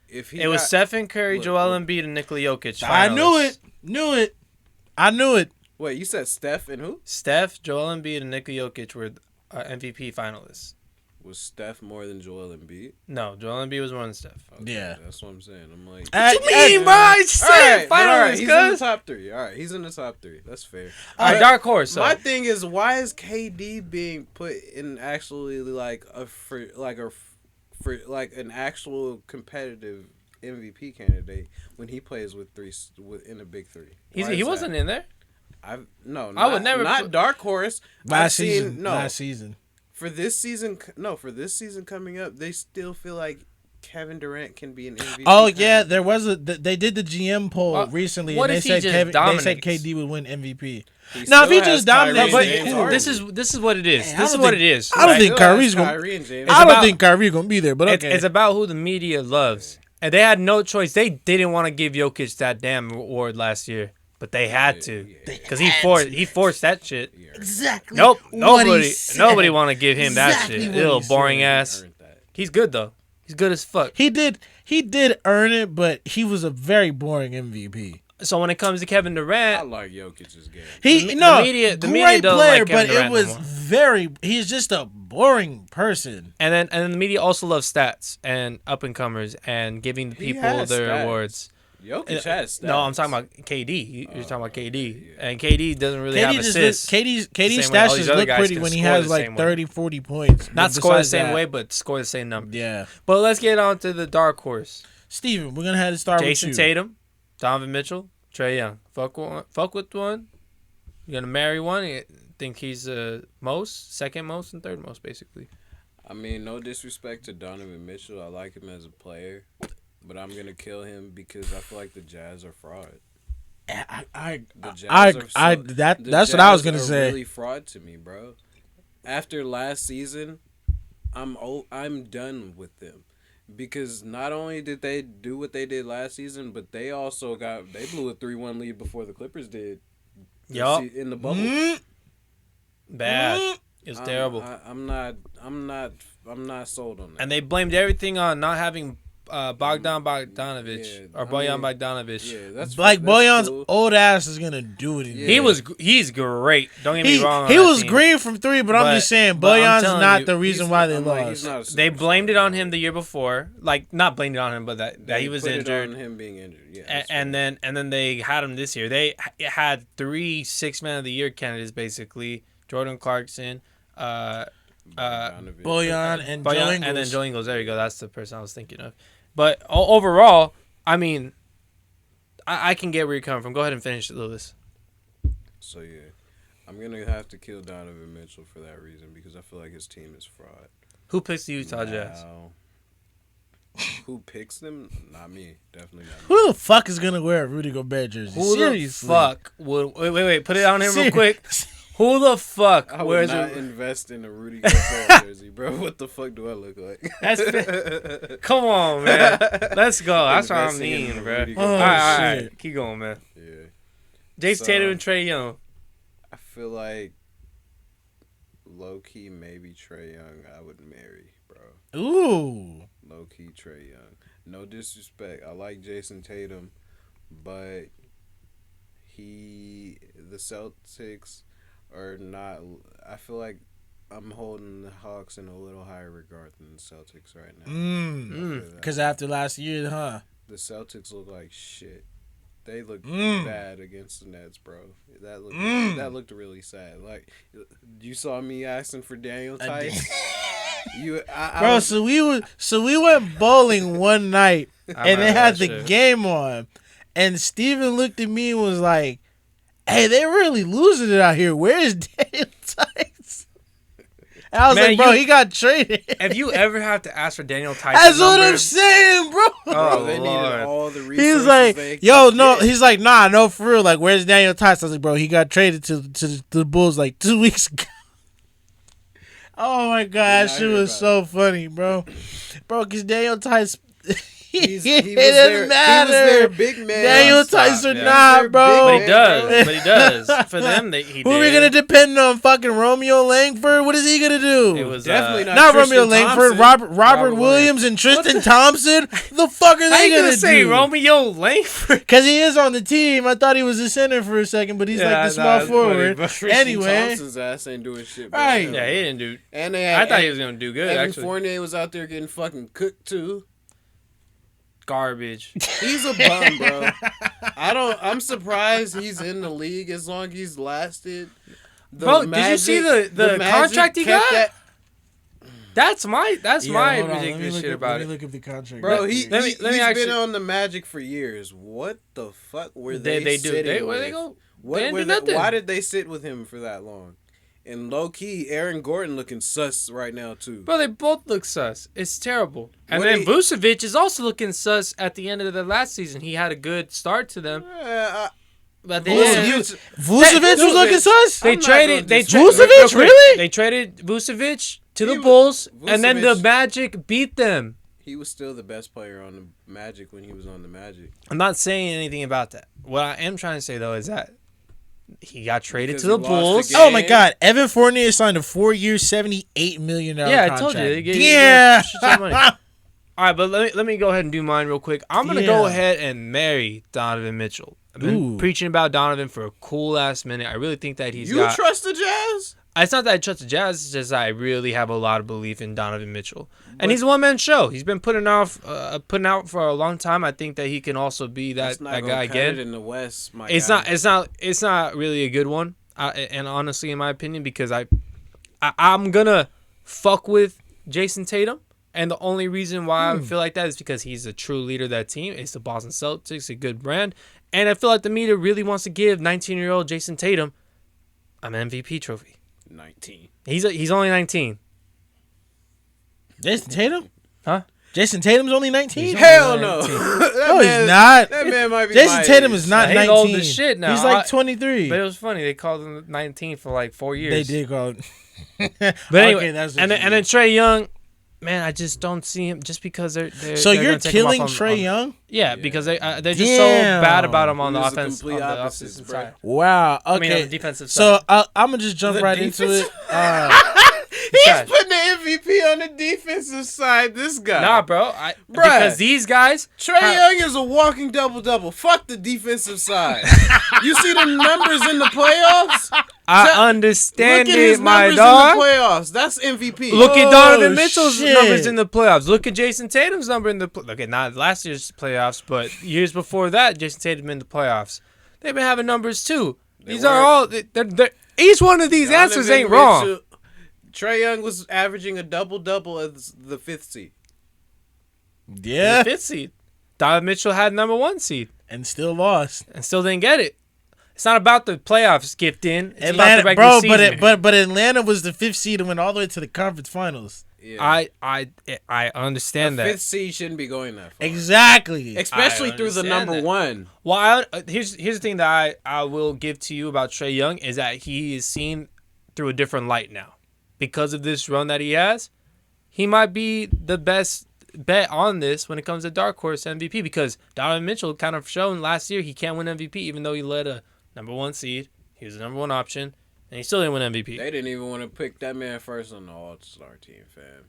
If he it was got- Stephen Curry, Look, Joel look. Embiid, and Nikola Jokic. I knew finalists. it. Knew it. I knew it. Wait, you said Steph and who? Steph, Joel Embiid, and Nikola Jokic were MVP finalists. Was Steph more than Joel Embiid? No, Joel Embiid was more than Steph. Okay, Yeah. that's what I'm saying. I'm like, What What you mean, bro? I just said but finalists, he's in the cuz. top 3. All right, he's in the top 3. That's fair. All right, dark horse. So. My thing is, why is KD being put in actually like for an actual competitive MVP candidate when he plays with in a big 3? Why He is wasn't that? in there. I would never not put- dark horse. Last season. For this season coming up, they still feel like Kevin Durant can be an MVP. Oh yeah, candidate. there was they did the GM poll Well, recently, what and they if he said just They said dominates? KD would win MVP. He Now, if still he has just Kyrie dominates and the James game, Harden. This is what it is. Hey, I This is don't what think- it is. I don't right? think Still has Kyrie's gonna- Kyrie and James It's I don't about- think Kyrie gonna be there, but okay. It's about who the media loves, and they had no choice. They didn't want to give Jokic that damn award last year, but they had to because he forced that shit. exactly. Nope, what he nobody said. want to give him that Exactly shit. what Ew, he boring said. ass. Earned that. He's good though. He's good as fuck. He did earn it, but he was a very boring MVP. So when it comes to Kevin I Durant, like Jokic's game. The media great don't player, like Kevin but it Durant no was more. he's just a boring person. and then the media also loves stats and up and comers and giving the He people has their stats. awards. Jokic has stats. No, I'm talking about KD. You're talking about KD, and KD doesn't really have assists. KD's same way all stats these just other look guys pretty can when he score has the like same way. 30, 40 points. Not But score the besides same that, way, but score the same number. Yeah. But let's get on to the dark horse. Steven, we're gonna have to start Jason with you. Tatum, Donovan Mitchell, Trae Young. Fuck with one. You're gonna marry one. You think he's most, second most, and third most, basically. I mean, no disrespect to Donovan Mitchell. I like him as a player, but I'm gonna kill him because I feel like the Jazz are fraud. That's what I was gonna say. Really fraud to me, bro. After last season, I'm done with them because not only did they do what they did last season, but they also blew a 3-1 lead before the Clippers did. Yup. In the bubble. Bad. It's terrible. I'm not sold on that. And they blamed everything on not having Bogdanovich Bojan Bogdanovich. Yeah, that's Bojan's cool. old ass is gonna do it. Yeah. He's great. Don't get me wrong. He was green from 3, but I'm just saying Bojan's not the reason why they lost. They blamed it on him the year before, like not blamed it on him, but that he was injured. On him being injured. Yeah, and then they had him this year. They had 3 6-man of the year candidates basically: Jordan Clarkson, Bojan and Bojan, Joe and then Ingles. Joe Ingles. There you go. That's the person I was thinking of. But overall, I mean, I can get where you're coming from. Go ahead and finish it, Lewis. So yeah, I'm gonna have to kill Donovan Mitchell for that reason because I feel like his team is fraud. Who picks the Utah Jazz? Who picks them? Not me. Definitely not me. Who the fuck is gonna wear a Rudy Gobert jersey? Who Seriously. the fuck would wait? Put it on him real quick. Who the fuck I would wears not a? invest in a Rudy Gobert jersey, bro. What the fuck do I look like? Come on, man. Let's go. That's what I Investing in mean, bro. Rudy Oh, All Gobert. right. shit. Keep going, man. Yeah. Jason Tatum and Trae Young. I feel like low key maybe Trae Young I would marry, bro. Ooh. Low key Trae Young. No disrespect. I like Jason Tatum, but the Celtics are not. I feel like I'm holding the Hawks in a little higher regard than the Celtics right now. Because after last year, huh? The Celtics look like shit. They look bad against the Nets, bro. That looked really sad. Like, you saw me asking for Daniel Tice. So we went bowling one night and they had the game on, and Steven looked at me and was like, "Hey, they really losing it out here. Where's Daniel Tice?" And I was like, "Bro, he got traded." Have you ever have to ask for Daniel Tice's That's what number? I'm saying, bro. Oh, they Lord. needed all the resources. He's like, they "Yo, could no." get. He's like, "Nah, no, for real. Like, where's Daniel Tice?" I was like, "Bro, he got traded to the Bulls like 2 weeks ago." Oh my god, that shit was so funny, bro. Bro, because Daniel Tice, it doesn't matter. He was their big man. Daniel Tice or not, bro. But he does. But he does. For them, he Who are we gonna depend on? Fucking Romeo Langford? What is he gonna do? It was Definitely not Tristan Romeo Langford. Thompson. Robert Williams and Tristan Thompson. The fuck are How they you gonna gonna say do? Romeo Langford? Because he is on the team. I thought he was a center for a second, but he's like the small forward. Tristan Anyway, Thompson's ass ain't doing shit. Right. Bro. Yeah, he didn't do. And they had, I thought he was gonna do good. Evan Actually, Fournier was out there getting fucking cooked too. garbage. He's a bum, bro. I'm surprised he's in the league as long as he's lasted. Bro, did you see the contract he kept got? That's my hold on. ridiculous shit about Let it. me look up the contract. Bro, Let me he's actually- been on the Magic for years. What the fuck were They do. sitting Where with? they go? What They didn't were do they, nothing. why did they sit with him for that long? And low key, Aaron Gordon looking sus right now too. Bro, they both look sus. It's terrible. And What then he- Vucevic is also looking sus at the end of the last season. He had a good start to them. But at the end, Vucevic was looking sus. they I'm not traded. gonna Vucevic, really? They traded Vucevic to the was- Bulls, and then the Vucevic- Magic beat them. He was still the best player on the Magic when he was on the Magic. I'm not saying anything about that. What I am trying to say though is that he got traded Because to the he lost Bulls. the game. Oh my god, Evan Fournier signed a 4-year, $78 million Yeah, contract. I told you. They gave Yeah. shit ton of money. All right, but let me go ahead and do mine real quick. I'm gonna go Yeah. ahead and marry Donovan Mitchell. I've been Ooh. preaching about Donovan for a cool ass minute. I really think that he's You got. trust the Jazz? It's not that I trust the Jazz. It's just I really have a lot of belief in Donovan Mitchell, and he's a one man show. He's been putting out for a long time. I think that he can also be that Not guy gonna cut again. it in the West. My It's guy. It's not really a good one. And honestly, in my opinion, because I'm gonna fuck with Jason Tatum, and the only reason why I feel like that is because he's a true leader of that team. It's the Boston Celtics, a good brand, and I feel like the media really wants to give 19-year-old Jason Tatum an MVP trophy. 19. He's only 19. Jason Tatum? Huh? Jason Tatum's only 19? Hell no. No, he's not. That man might be Jason my Tatum age. is not He's 19. old as shit now. He's like 23. But it was funny. They called him 19 for like 4 years. They did call it. But anyway, Okay, that's what and you then mean. Trae Young, man, I just don't see him just because they're So they're you're gonna take him off killing on- Trae on- Young? Yeah, because they're just so bad about him on the He was the offense, on complete the opposites, offensive bro. side. Wow. Okay. I mean, on the defensive so side. I'm going to just jump The right into it. defensive- He's Trash. putting the MVP on the defensive side. This guy. Nah, bro. Bruh. Because these guys, Trae Young is a walking double-double. Fuck the defensive side. You see the numbers in the playoffs? I understand Look at his it, my numbers dog. in the playoffs. That's MVP. Look at Donovan Oh, Mitchell's shit. numbers in the playoffs. Look at Jason Tatum's number in the okay, not last year's playoffs, but years before that, Jason Tatum in the playoffs. They've been having numbers too. These are all. They're, each one of these answers Donovan ain't wrong. Mitchell- Trae Young was averaging a double-double as the 5th seed. Yeah. Fifth seed. Donovan Mitchell had number 1 seed And still lost. and still didn't get it. It's not about the playoffs skipped in. It's about the Atlanta, regular bro, season. but Atlanta was the 5th seed and went all the way to the conference finals. Yeah. I understand the that. 5th seed shouldn't be going that far. Exactly. Especially I through the understand number that. 1. Well, here's the thing that I will give to you about Trae Young is that he is seen through a different light now. Because of this run that he has, he might be the best bet on this when it comes to dark horse MVP because Donovan Mitchell kind of shown last year he can't win MVP even though he led a number 1 seed. He was the number 1 option, and he still didn't win MVP. They didn't even want to pick that man first on the All-Star team, fam.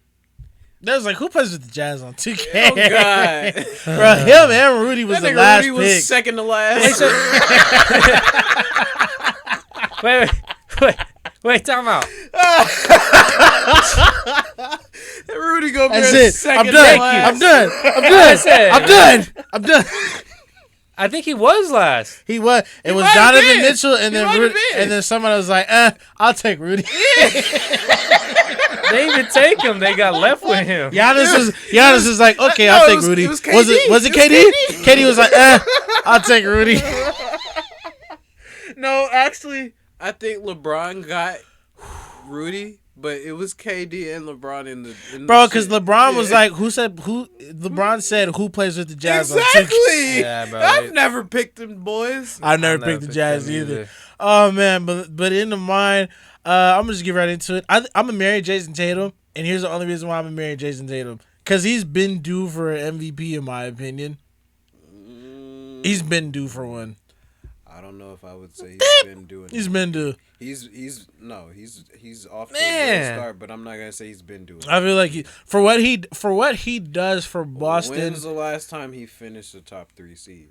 That was like, who plays with the Jazz on 2K? Oh, God. Bro, him and Rudy was That the nigga last Rudy pick. was second to last. Wait, time out. Rudy go be That's a it. second I'm done. to last. I'm done. I'm I done. said- I'm done. I'm done. I think he was last. He was. It was might have Donovan been. Mitchell, and He then might have Rudy, been. and then someone was like, I'll take Rudy. They even take him. They got left with him. Giannis is like, okay, No, I'll it take was- Rudy. it was Was KD. it KD? KD was like, I'll take Rudy. No, actually, I think LeBron got Rudy, but it was KD and LeBron in the Bro, because shit. LeBron Yeah. was like, LeBron said, who plays with the Jazz on 2K? Exactly. Yeah, bro. I've never picked them boys. I've never picked the Jazz them either. Oh man, but in the mind, I'm gonna just get right into it. I'm gonna marry Jason Tatum, and here's the only reason why I'm gonna marry Jason Tatum, because he's been due for an MVP in my opinion. He's been due for one. I don't know if I would say he's been doing. He's it. been due. He's off to a Man. great start, but I'm not gonna say he's been doing. I feel like for what he does for Boston. When's the last time he finished the top 3 seed?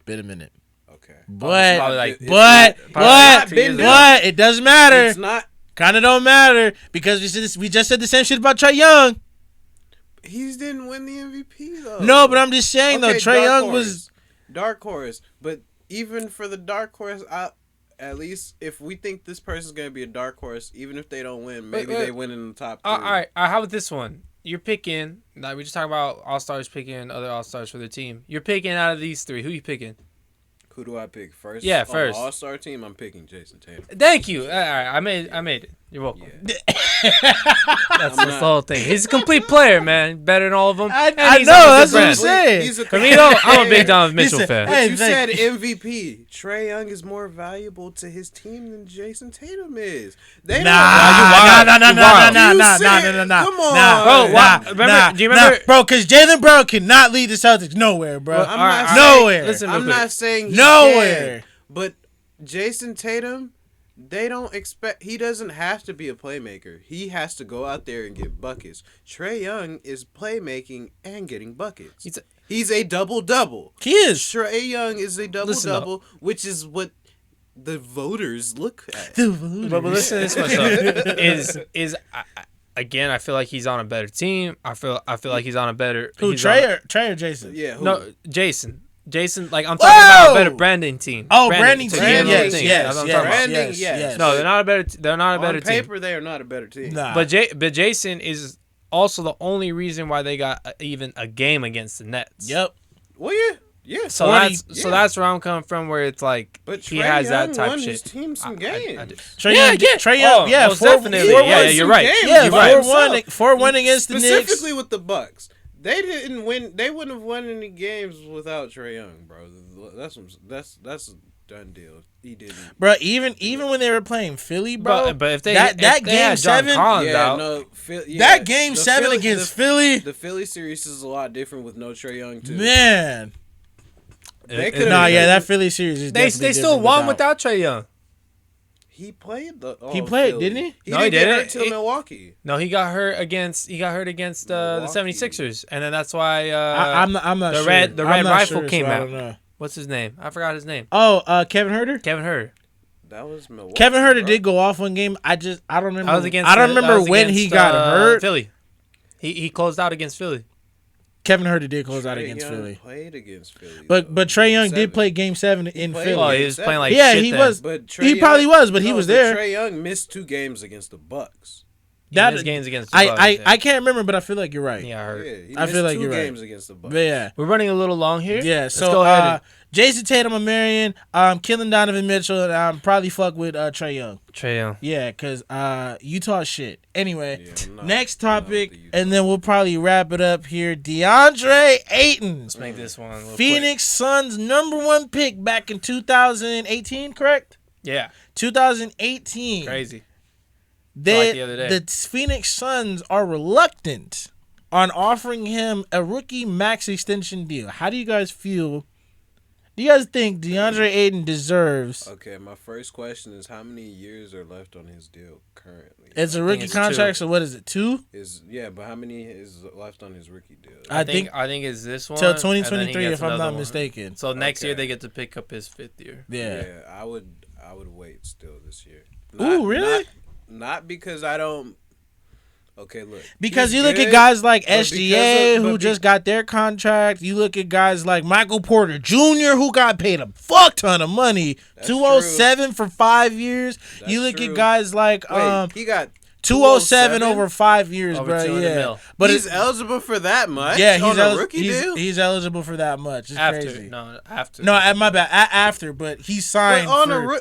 Been a minute, Okay, but probably like- It's but not been there. but it doesn't matter. It's not. Kind of don't matter because we just said the same shit about Trae Young. He didn't win the MVP though. No, but I'm just saying though, Okay, Trae dark Young was. dark horse, but even for the dark horse, at least if we think this person's gonna be a dark horse, even if they don't win, maybe wait. they win in the top 3. All right. How about this one? You're picking. Like we just talked about all stars picking other all stars for their team. You're picking out of these 3. Who you picking? Who do I pick first? Yeah, On first. the All-Star team, I'm picking Jason Tatum. Thank you. All right, I made it. You're welcome. Yeah. That's the whole thing. He's a complete player, man. Better than all of them. I And know, he's on a good that's what I'm brand. saying. He's a For me though, I'm a big Donovan Mitchell said, fan. hey, But you said thank- MVP. Trae Young is more valuable to his team than Jason Tatum is. They Nah, wild. nah. You said- come on. Bro, why- do you remember- bro, because Jalen Brown cannot lead the Celtics nowhere, bro. I'm All not right, saying, nowhere. Listen, real I'm quick. not saying he Nowhere. can, but Jason Tatum, they don't expect. He doesn't have to be a playmaker. He has to go out there and get buckets. Trae Young is playmaking and getting buckets. He's a double-double. He is. Trae Young is a Listen up. double-double, which is what the voters look at. But listen to this much though. Again, I feel like he's on a better team. I feel like he's on a better. Who, he's on a- Trey or Jason? Yeah. Who? No, Jason. Like I'm talking about a better branding team. Oh, branding to team. the end of the Yes, thing. yes, That's what I'm yes, talking about. Branding, yes, yes. yes. No, they're not a better. They're not a better On team. paper, they are not a better team. Nah. But Jason is also the only reason why they got even a game against the Nets. Yep. Well, yeah. Yeah. So 40, that's where I'm coming from, where it's like But he Trae has that Young type won shit. his team some games. Trey Young, yeah, most definitely. Yeah, you're right. Yeah, You're 4-1 against the Knicks. Specifically with the Bucks. They didn't win. They wouldn't have won any games without Trae Young, bro. That's a done deal. He didn't, bro. Even when they were playing Philly, bro. But if they that if they game had John 7, Collins out, that game 7 against Philly, the Philly series is a lot different with no Trae Young too. man. That Philly series is they still won without Trae Young. He played he played, Philly. didn't he? No, he didn't get didn't. hurt till Milwaukee. No, he got hurt against the 76ers, and then that's why I'm not the sure. red rifle came so I out. don't know. What's his name? I forgot his name. Oh, Kevin Herter. Kevin Herter. That was Milwaukee. Kevin Herter bro. did go off one game. I don't remember. That was against. I don't remember when he got hurt. Philly. He closed out against Philly. Kevin Herter did close out Trae against Young Philly. Played against Philly. But Trae Young did play Game 7 in played Philly. Oh, he was playing like yeah, shit he then. was. But He probably was, but he was there. Trae Young missed 2 games against the Bucks. That his games against the Bucks, I can't remember, but I feel like you're right. Yeah, I heard. Yeah, he I feel missed like you're 2 right. games against the Bucks. But yeah. We're running a little long here. Yeah, Let's so go ahead. Jason Tatum, I'm marrying. Killing Donovan Mitchell, and I'm probably fuck with Trae Young. Trae Young. Yeah, because Utah shit. Anyway, Yeah, next I'm not topic, with the and then we'll probably wrap it up here. Deandre Ayton, Let's make this one a little Phoenix Suns #1 pick back in 2018, correct? quick. Yeah. 2018. Crazy. They, Like the other day. the Phoenix Suns are reluctant on offering him a rookie max extension deal. How do you guys feel? Do you guys think DeAndre Ayton deserves? Okay, my first question is how many years are left on his deal currently? It's a rookie it's contract, 2. so what is it? 2? But how many is left on his rookie deal? I think I think it's this one till and then he 2023, gets if I'm another not one. mistaken. So next year Okay. they get to pick up his 5th year. Yeah. I would wait still this year. Ooh, really? Not because I don't. Okay, look. Because he's you look at good, guys like but SGA because of- who but just got their contract. You look at guys like Michael Porter Jr. who got paid a fuck ton of money. That's 207 for 5 years. That's You look true. at guys like Wait, he got 207 over 5 years, Over bro. 200 Yeah, mil. but he's eligible for that much. yeah, on a rookie deal. he's eligible for that much. It's After. crazy. After. No, at my bad. After, but he signed.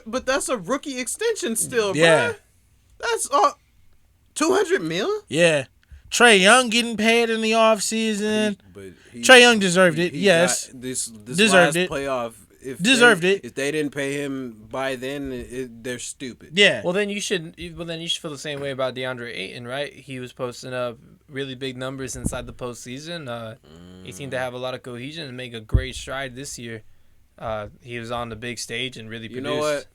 But that's a rookie extension still, Yeah. bro. That's all. 200 mil. Yeah, Trae Young getting paid in the offseason. But Trae Young deserved it. he Yes, got this Deserved last it. playoff. If Deserved they, it. If they didn't pay him by then, they're stupid. yeah. Well, then you should feel the same way about DeAndre Ayton, right? He was posting up really big numbers inside the postseason. He seemed to have a lot of cohesion and make a great stride this year. He was on the big stage and really You produced. know what?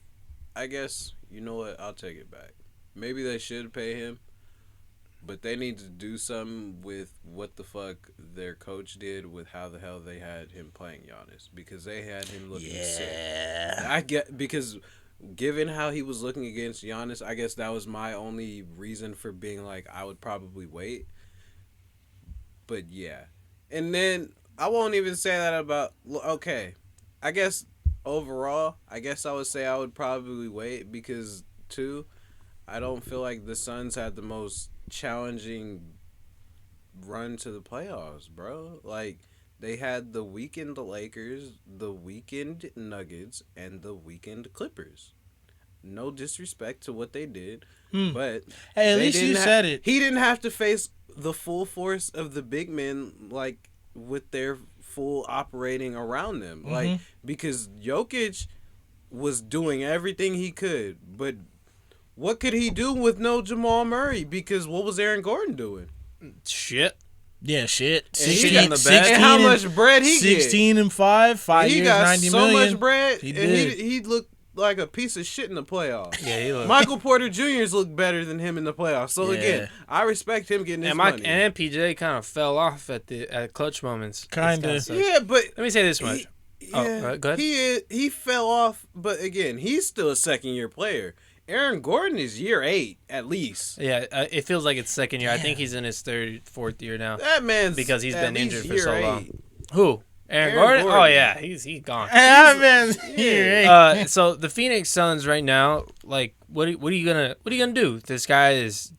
I guess you know what. I'll take it back. Maybe they should pay him, but they need to do something with what the fuck their coach did with how the hell they had him playing Giannis, because they had him looking sick. I get, because given how he was looking against Giannis, I guess that was my only reason for being like I would probably wait. But yeah, and then I won't even say that about. Okay, I guess overall, I guess I would say I would probably wait because two, I don't feel like the Suns had the most challenging run to the playoffs, bro. Like, they had the weekend Lakers, the weekend Nuggets, and the weekend Clippers. No disrespect to what they did, but Hey, at they least you didn't said it. He didn't have to face the full force of the big men, like, with their full operating around them. Like, because Jokic was doing everything he could, but what could he do with no Jamal Murray? Because what was Aaron Gordon doing? Shit. Yeah, shit. And he 16, got in the 16 bag. And how and- much bread he get? 16 and 5, 5 He years, got 90 so million. much bread, He and did. he looked like a piece of shit in the playoffs. Yeah, he looked. Michael Porter Jr.'s look better than him in the playoffs. So Yeah. again, I respect him getting his And money. and PJ kind of fell off at clutch moments. Kinda. It's sucks. Yeah, but Let me say this much. Go ahead. He fell off, but again, he's still a second-year player. Aaron Gordon is year 8 at least. Yeah, it feels like it's second year. I think he's in his fourth year now. That man's Because he's at been least injured for year so 8. long. Who? Aaron Gordon? Oh yeah, he's gone. Ah, man, here, So the Phoenix Suns right now, like, what are you gonna do? This guy is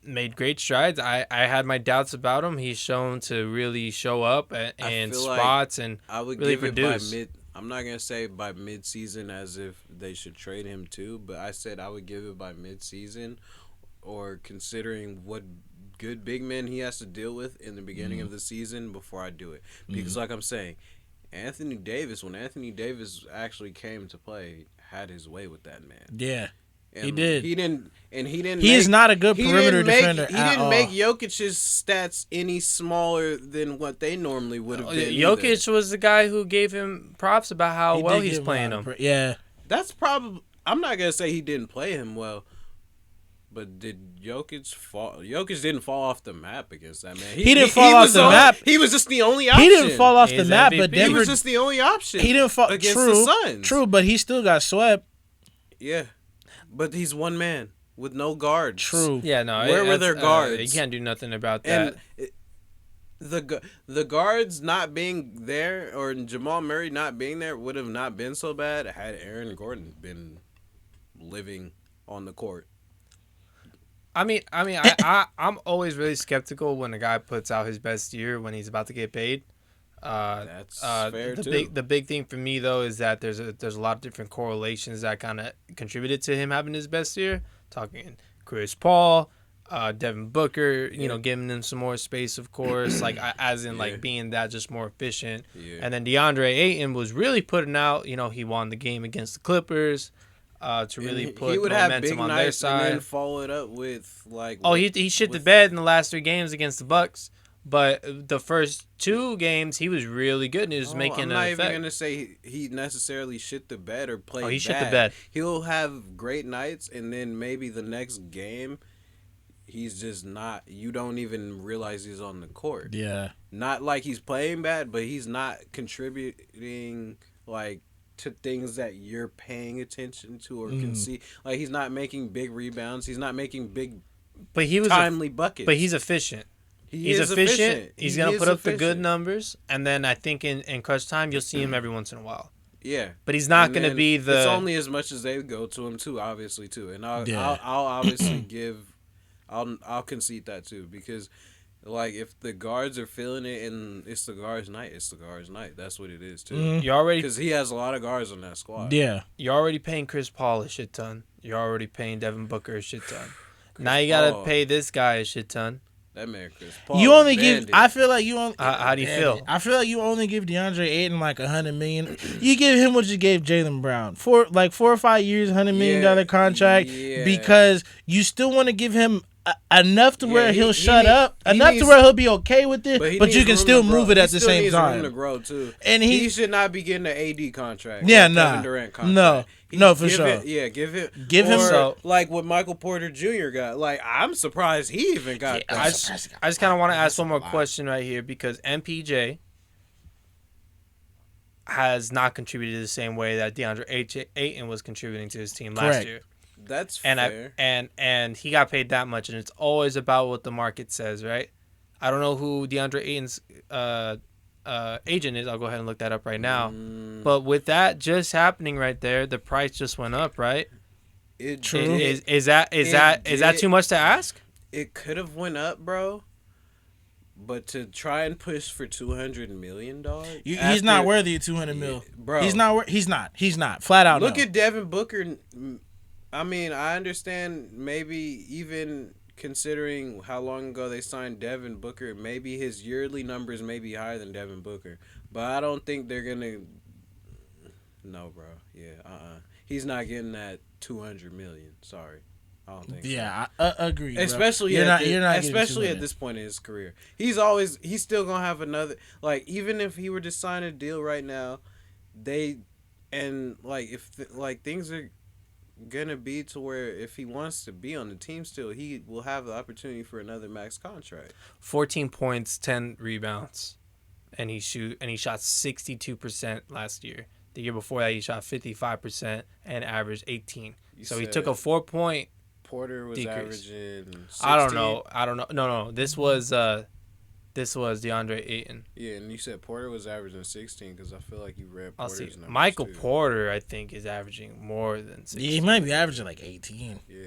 made great strides. I had my doubts about him. He's shown to really show up and spots and I would really give produce. it by I'm not gonna say by mid-season as if they should trade him too, but I said I would give it by mid-season, or considering what good big men he has to deal with in the beginning of the season before I do it. Because like I'm saying, when Anthony Davis actually came to play, had his way with that man. Yeah. And He did. He didn't. He is not a good perimeter defender He at didn't all. make Jokic's stats any smaller than what they normally would have been. Jokic was the guy who gave him props about how well did he's give playing a lot him. of Yeah. That's probably. I'm not gonna say he didn't play him well, but did Jokic fall? Jokic didn't fall off the map against that man. He didn't fall off the map. He was just the only option. He didn't fall off the He's map, MVP. but He Denver. was just the only option. He didn't fall against true, the Suns. True, but he still got swept. Yeah, but he's one man with no guards. True. Yeah, no. Where were their guards? You can't do nothing about that. And the guards not being there, or Jamal Murray not being there, would have not been so bad had Aaron Gordon been living on the court. I'm always really skeptical when a guy puts out his best year when he's about to get paid. That's fair too. The big thing for me though is that there's a lot of different correlations that kind of contributed to him having his best year. Talking Chris Paul, Devin Booker, giving them some more space, of course, being that just more efficient. Yeah. And then Deandre Ayton was really putting out. He won the game against the Clippers. To really put he would have big momentum on their nights and then side. follow it up with like. He shit the bed in the last 3 games against the Bucks, but the first 2 games he was really good and he was making I'm an not effect. even gonna say he necessarily shit the bed or played. He shit bad. the bed. He'll have great nights and then maybe the next game, he's just not. You don't even realize he's on the court. Yeah. Not like he's playing bad, but he's not contributing like to things that you're paying attention to or can see. Like he's not making big rebounds. He's not making big timely buckets. But he's efficient. He's efficient. He's going to put up the good numbers. And then I think in crunch time, you'll see him every once in a while. Yeah. But he's not going to be the... It's only as much as they go to him, too, obviously, too. And I'll obviously I'll concede that, too. Because, like, if the guards are feeling it and it's the guards' night, it's the guards' night. That's what it is, too. Because he has a lot of guards on that squad. Yeah. You're already paying Chris Paul a shit ton. You're already paying Devin Booker a shit ton. Now you got to pay this guy a shit ton. That man, Chris Paul. You only give. I feel like you only. How do you feel? I feel like you only give DeAndre Ayton like $100 million. You give him what you gave Jaylen Brown for like 4 or 5 years, $100 million contract because you still want to give him enough to where he'll shut up, enough to where he'll be okay with it, but you can still move it at the same time. Room to grow too. And he should not be getting an AD contract. Yeah, Kevin Durant contract. No, for sure. Give him. So, like what Michael Porter Jr. got. Like I'm surprised he even got that. I just kind of want to ask one more question right here because MPJ has not contributed the same way that DeAndre Ayton was contributing to his team last year. That's fair. And he got paid that much, and it's always about what the market says, right? I don't know who DeAndre Ayton's agent is. I'll go ahead and look that up right now. But with that just happening right there, the price just went up, right? True. Is that too much to ask? It could have went up, bro. But to try and push for $200 million, he's not worthy of $200 million, bro. He's not. Flat out. Look at Devin Booker. I mean, I understand maybe even considering how long ago they signed Devin Booker, maybe his yearly numbers may be higher than Devin Booker. But I don't think they're going to... No, bro. Yeah, He's not getting that $200 million. Sorry. I don't think so. Yeah, I agree. Especially bro. especially at this point in his career. He's still going to have another... Like, even if he were to sign a deal right now, things are gonna be to where if he wants to be on the team still, he will have the opportunity for another max contract. 14 points, 10 rebounds, and he shot 62% last year. The year before that, he shot 55% and averaged 18. So he took a 4-point. Porter was decrease. Averaging 16. I don't know. No. This was DeAndre Ayton. Yeah, and you said Porter was averaging 16 because I feel like you read Porter's numbers Michael too. Porter, I think, is averaging more than 16. Yeah, he might be averaging like 18. Yeah.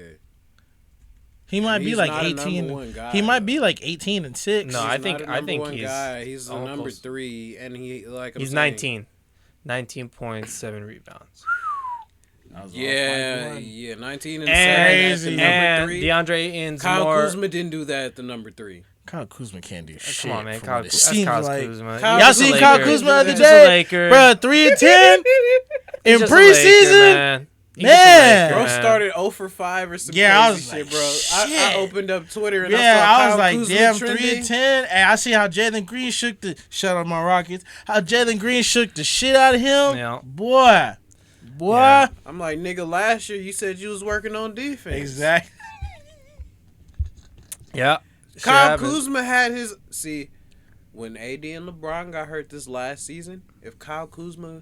He might be he's like not a 18. number one guy, He might though. be like 18 and 6. No, He's I not think a number one he's guy. He's a number almost- 3, and he's 19. 19.7 rebounds. Yeah, 19 and 7 Crazy. at the number And 3. DeAndre Ayton's Kyle more. Kuzma didn't do that at the number 3. Kyle Kuzma can't do shit. Come on, man. from Kyle, what it that's seems Kyle like. Kuzma. Kyle Y'all He's seen a Kyle Laker. Kuzma the other He's just a day? Laker. Bro, 3 and 10 He's in just a Laker, preseason? man. He's Man. just a Laker, Bro man. started 0 for 5 or some Yeah, I crazy was shit, like, bro. I shit. opened up Twitter and Yeah, I saw I Kyle was like, Kuzma damn, trending. 3 and 10. And I see how Jalen Green shook the shout out my Rockets. How Jalen Green shook the shit out of him. Yeah. Boy. Yeah. I'm like, nigga, last year you said you was working on defense. Exactly. Yeah. Kyle happened. Kuzma had his. See, when AD and LeBron got hurt this last season, if Kyle Kuzma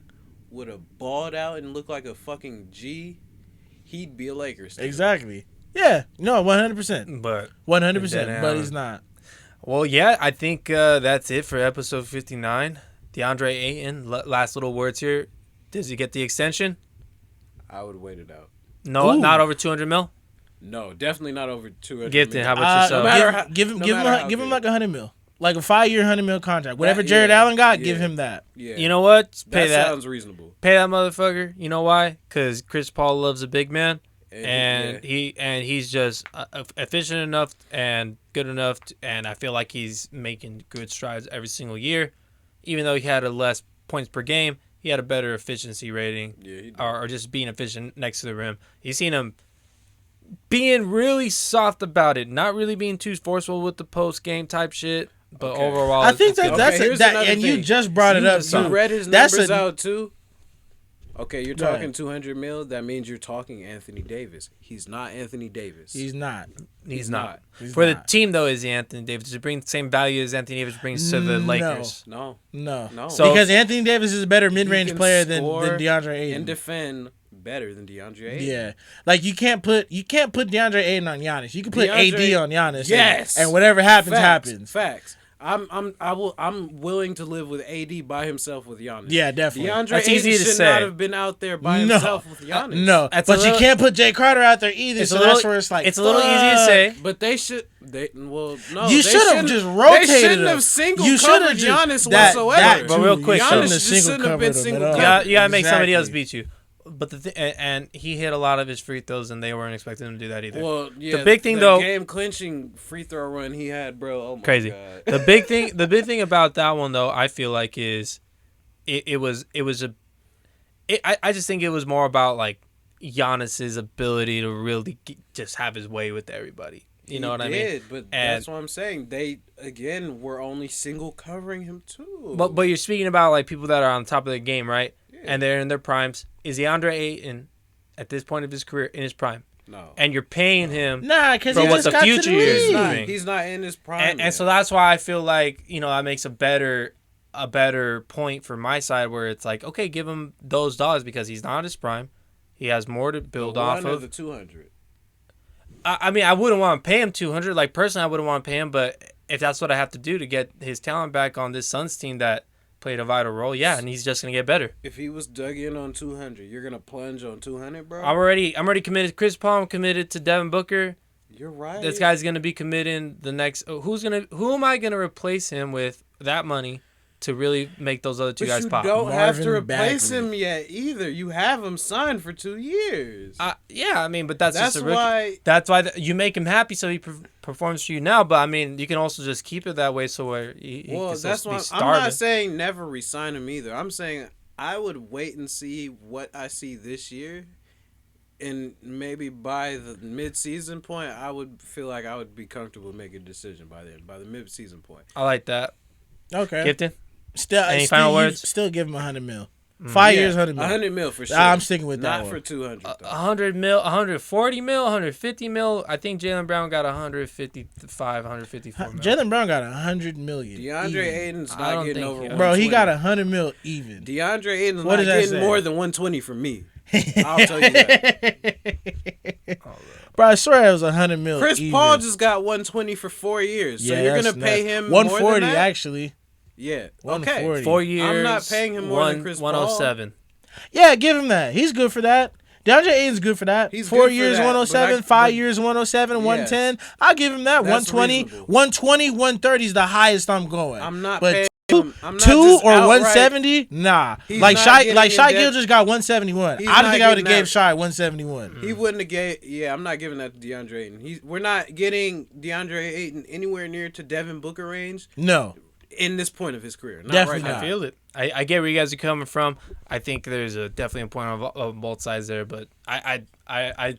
would have balled out and looked like a fucking G, he'd be a Lakers. Still. Exactly. Yeah. No, 100%. But 100%. But Then, he's not. well, yeah, I think that's it for episode 59. DeAndre Ayton, last little words here. Does he get the extension? I would wait it out. No, Ooh. not over 200 mil. No, definitely not over 200. Gifted, how million. about yourself? no matter how- give him no give matter how him good. like 100 mil. Like a 5-year, 100 mil contract. Whatever That- Jared yeah, Allen got, yeah. give him that. Yeah, You know what? Pay that that. sounds reasonable. Pay that motherfucker. You know why? Because Chris Paul loves a big man, and yeah. he's just efficient enough and good enough, and I feel like he's making good strides every single year. Even though he had a less points per game, he had a better efficiency rating, Yeah, he did. or just being efficient next to the rim. You seen him being really soft about it, not really being too forceful with the post game type shit. But Okay. overall, I think it's good. that's here's that, another and you thing. just brought it You up. just You too. read his That's numbers a- out too. Okay, you're Go ahead. talking 200 mil. That means you're talking Anthony Davis. He's not Anthony Davis. He's not. He's not. He's For not. the team, though, is he Anthony Davis? Does he bring the same value as Anthony Davis brings to the No. Lakers? no. No. So- Because Anthony Davis is a better mid-range can player than score DeAndre Ayton. And defend better than DeAndre Ayton. Yeah, like you can't put DeAndre Ayton on Giannis. You can put DeAndre AD on Giannis. Yes. and whatever happens, Facts, happens. Facts. I'm willing to live with AD by himself with Giannis. Yeah, definitely. DeAndre That's Ayton easy to should say. not have been out there by No. himself with Giannis. No, That's but a you little- can't put Jay Carter out there either. It's So a little, that's where it's like it's a little easy to fuck. say. But they should. No. You they should have shouldn't- just rotated They shouldn't him. have single You should covered have Giannis just that whatsoever. But real quick, you Giannis shouldn't have just single shouldn't have been covered him single at all. covered. You gotta make somebody else Exactly. beat you. But and he hit a lot of his free throws, and they weren't expecting him to do that either. Well, yeah. The big thing, the though- game clinching free throw run he had, bro. Oh my Crazy. God. The big thing about that one, though, I feel like is I just think it was more about like Giannis's ability to really just have his way with everybody. You know what I mean? But And- that's what I'm saying. They again were only single covering him too. But you're speaking about like people that are on top of the game, right? Yeah. And they're in their primes. Is DeAndre Ayton at this point of his career in his prime? no, And you're paying him, Nah, because For he what just the got to future the years league. is doing. he's not in his prime. and so that's why I feel like that makes a better point for my side where it's like, okay, give him those dollars because he's not his prime. He has more to build off one of. the 200. I mean, I wouldn't want to pay him 200. Like personally, I wouldn't want to pay him, but if that's what I have to do to get his talent back on this Suns team that played a vital role, yeah, and he's just gonna get better. If he was dug in on 200, you're gonna plunge on 200, bro. I'm already committed to Chris Paul. I'm committed to Devin Booker. You're right. This guy's gonna be committing the next. Who am I gonna replace him with that money to really make those other two But guys you pop? don't have to Marvin replace Bagley. him yet either. You have him signed for 2 years. Yeah, I mean, but that's That's just a rookie. why. That's why you make him happy so he performs for you now. But I mean, you can also just keep it that way so where he Well, can still that's be why I'm starving. not saying never resign him either. I'm saying I would wait and see what I see this year, and maybe by the mid-season point, I would feel like I would be comfortable making a decision by then. By the mid-season point, I like that. Okay. Gifton? Still, final you words? Still give him 100 mil. 5 years, 100 mil. 100 mil for sure. I'm sticking with that Not one. for 200. Though. 100 mil, 140 mil, 150 mil. I think Jaylen Brown got 155, 154 mil. Jaylen Brown got 100 million. DeAndre even. Ayton's I not don't getting think over. he- Bro, he 120. got 100 mil even. DeAndre Ayton's What not does that getting say? more than 120 from me. I'll tell you that. Bro, I swear it was 100 mil. Chris even. Paul just got 120 for 4 years. So Yeah, you're that's gonna pay nuts. him more 140 than that? actually. Yeah. 140. Okay. 4 years. I'm not paying him more than Chris Paul. 107. Yeah, give him that. He's good for that. DeAndre Ayton's good for that. He's 4 good for years, that, 107. but 5 years, 107, 110. I'll give him that. That's 120, reasonable. 120, 130 is the highest I'm going. I'm not but paying two, him. I'm not two just or outright- 170, nah. He's Like not Shai, getting like in Shai depth. Gilgeous got 171. He's I don't not think I would have getting gave that. Shai 171. He wouldn't have gave. Yeah, I'm not giving that to DeAndre Ayton. We're not getting DeAndre Ayton anywhere near to Devin Booker range No. in this point of his career. Not Definitely right I now. feel it. I get where you guys are coming from. I think there's definitely a point of both sides there, but I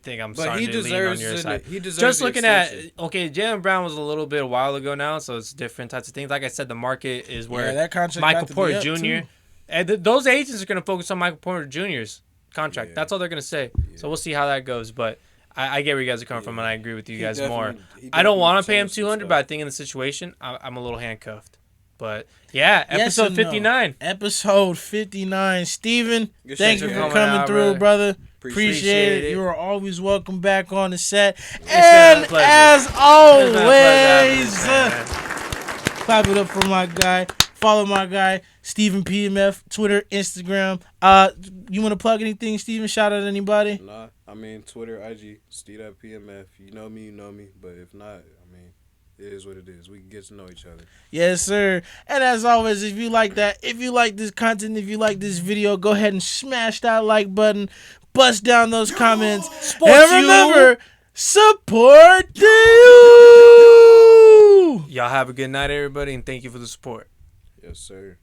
think I'm But starting he to lean on deserves. your side. He deserves. Just the looking extension. at Jaylen Brown was a little bit a while ago now, so it's different types of things. Like I said, the market is where That contract Michael got to be Porter up, Jr. too. And those agents are going to focus on Michael Porter Jr.'s contract. Yeah. That's all they're going to say. So we'll see how that goes. But I get where you guys are coming from, and I agree with you He guys more. definitely- he I don't definitely want to pay him changed some 200, stuff. but I think in the situation, I'm a little handcuffed. But yeah, Yes episode and no. 59. Episode 59. Steven, Good thank shit, you man. for coming out, through, brother. Appreciate it. it. You are always welcome back on the set. been a And pleasure. as It's been a pleasure having always, this, man. clap it up for my guy. Follow my guy, Steven PMF, Twitter, Instagram. You want to plug anything, Steven? Shout out anybody? Nah, I mean Twitter, IG, Steve.PMF. You know me, you know me. But if not, I mean, it is what it is. We can get to know each other. Yes, sir. And as always, if you like that, if you like this content, if you like this video, go ahead and smash that like button. Bust down those comments. And remember, support you. Y'all have a good night, everybody, and thank you for the support. Yes, sir.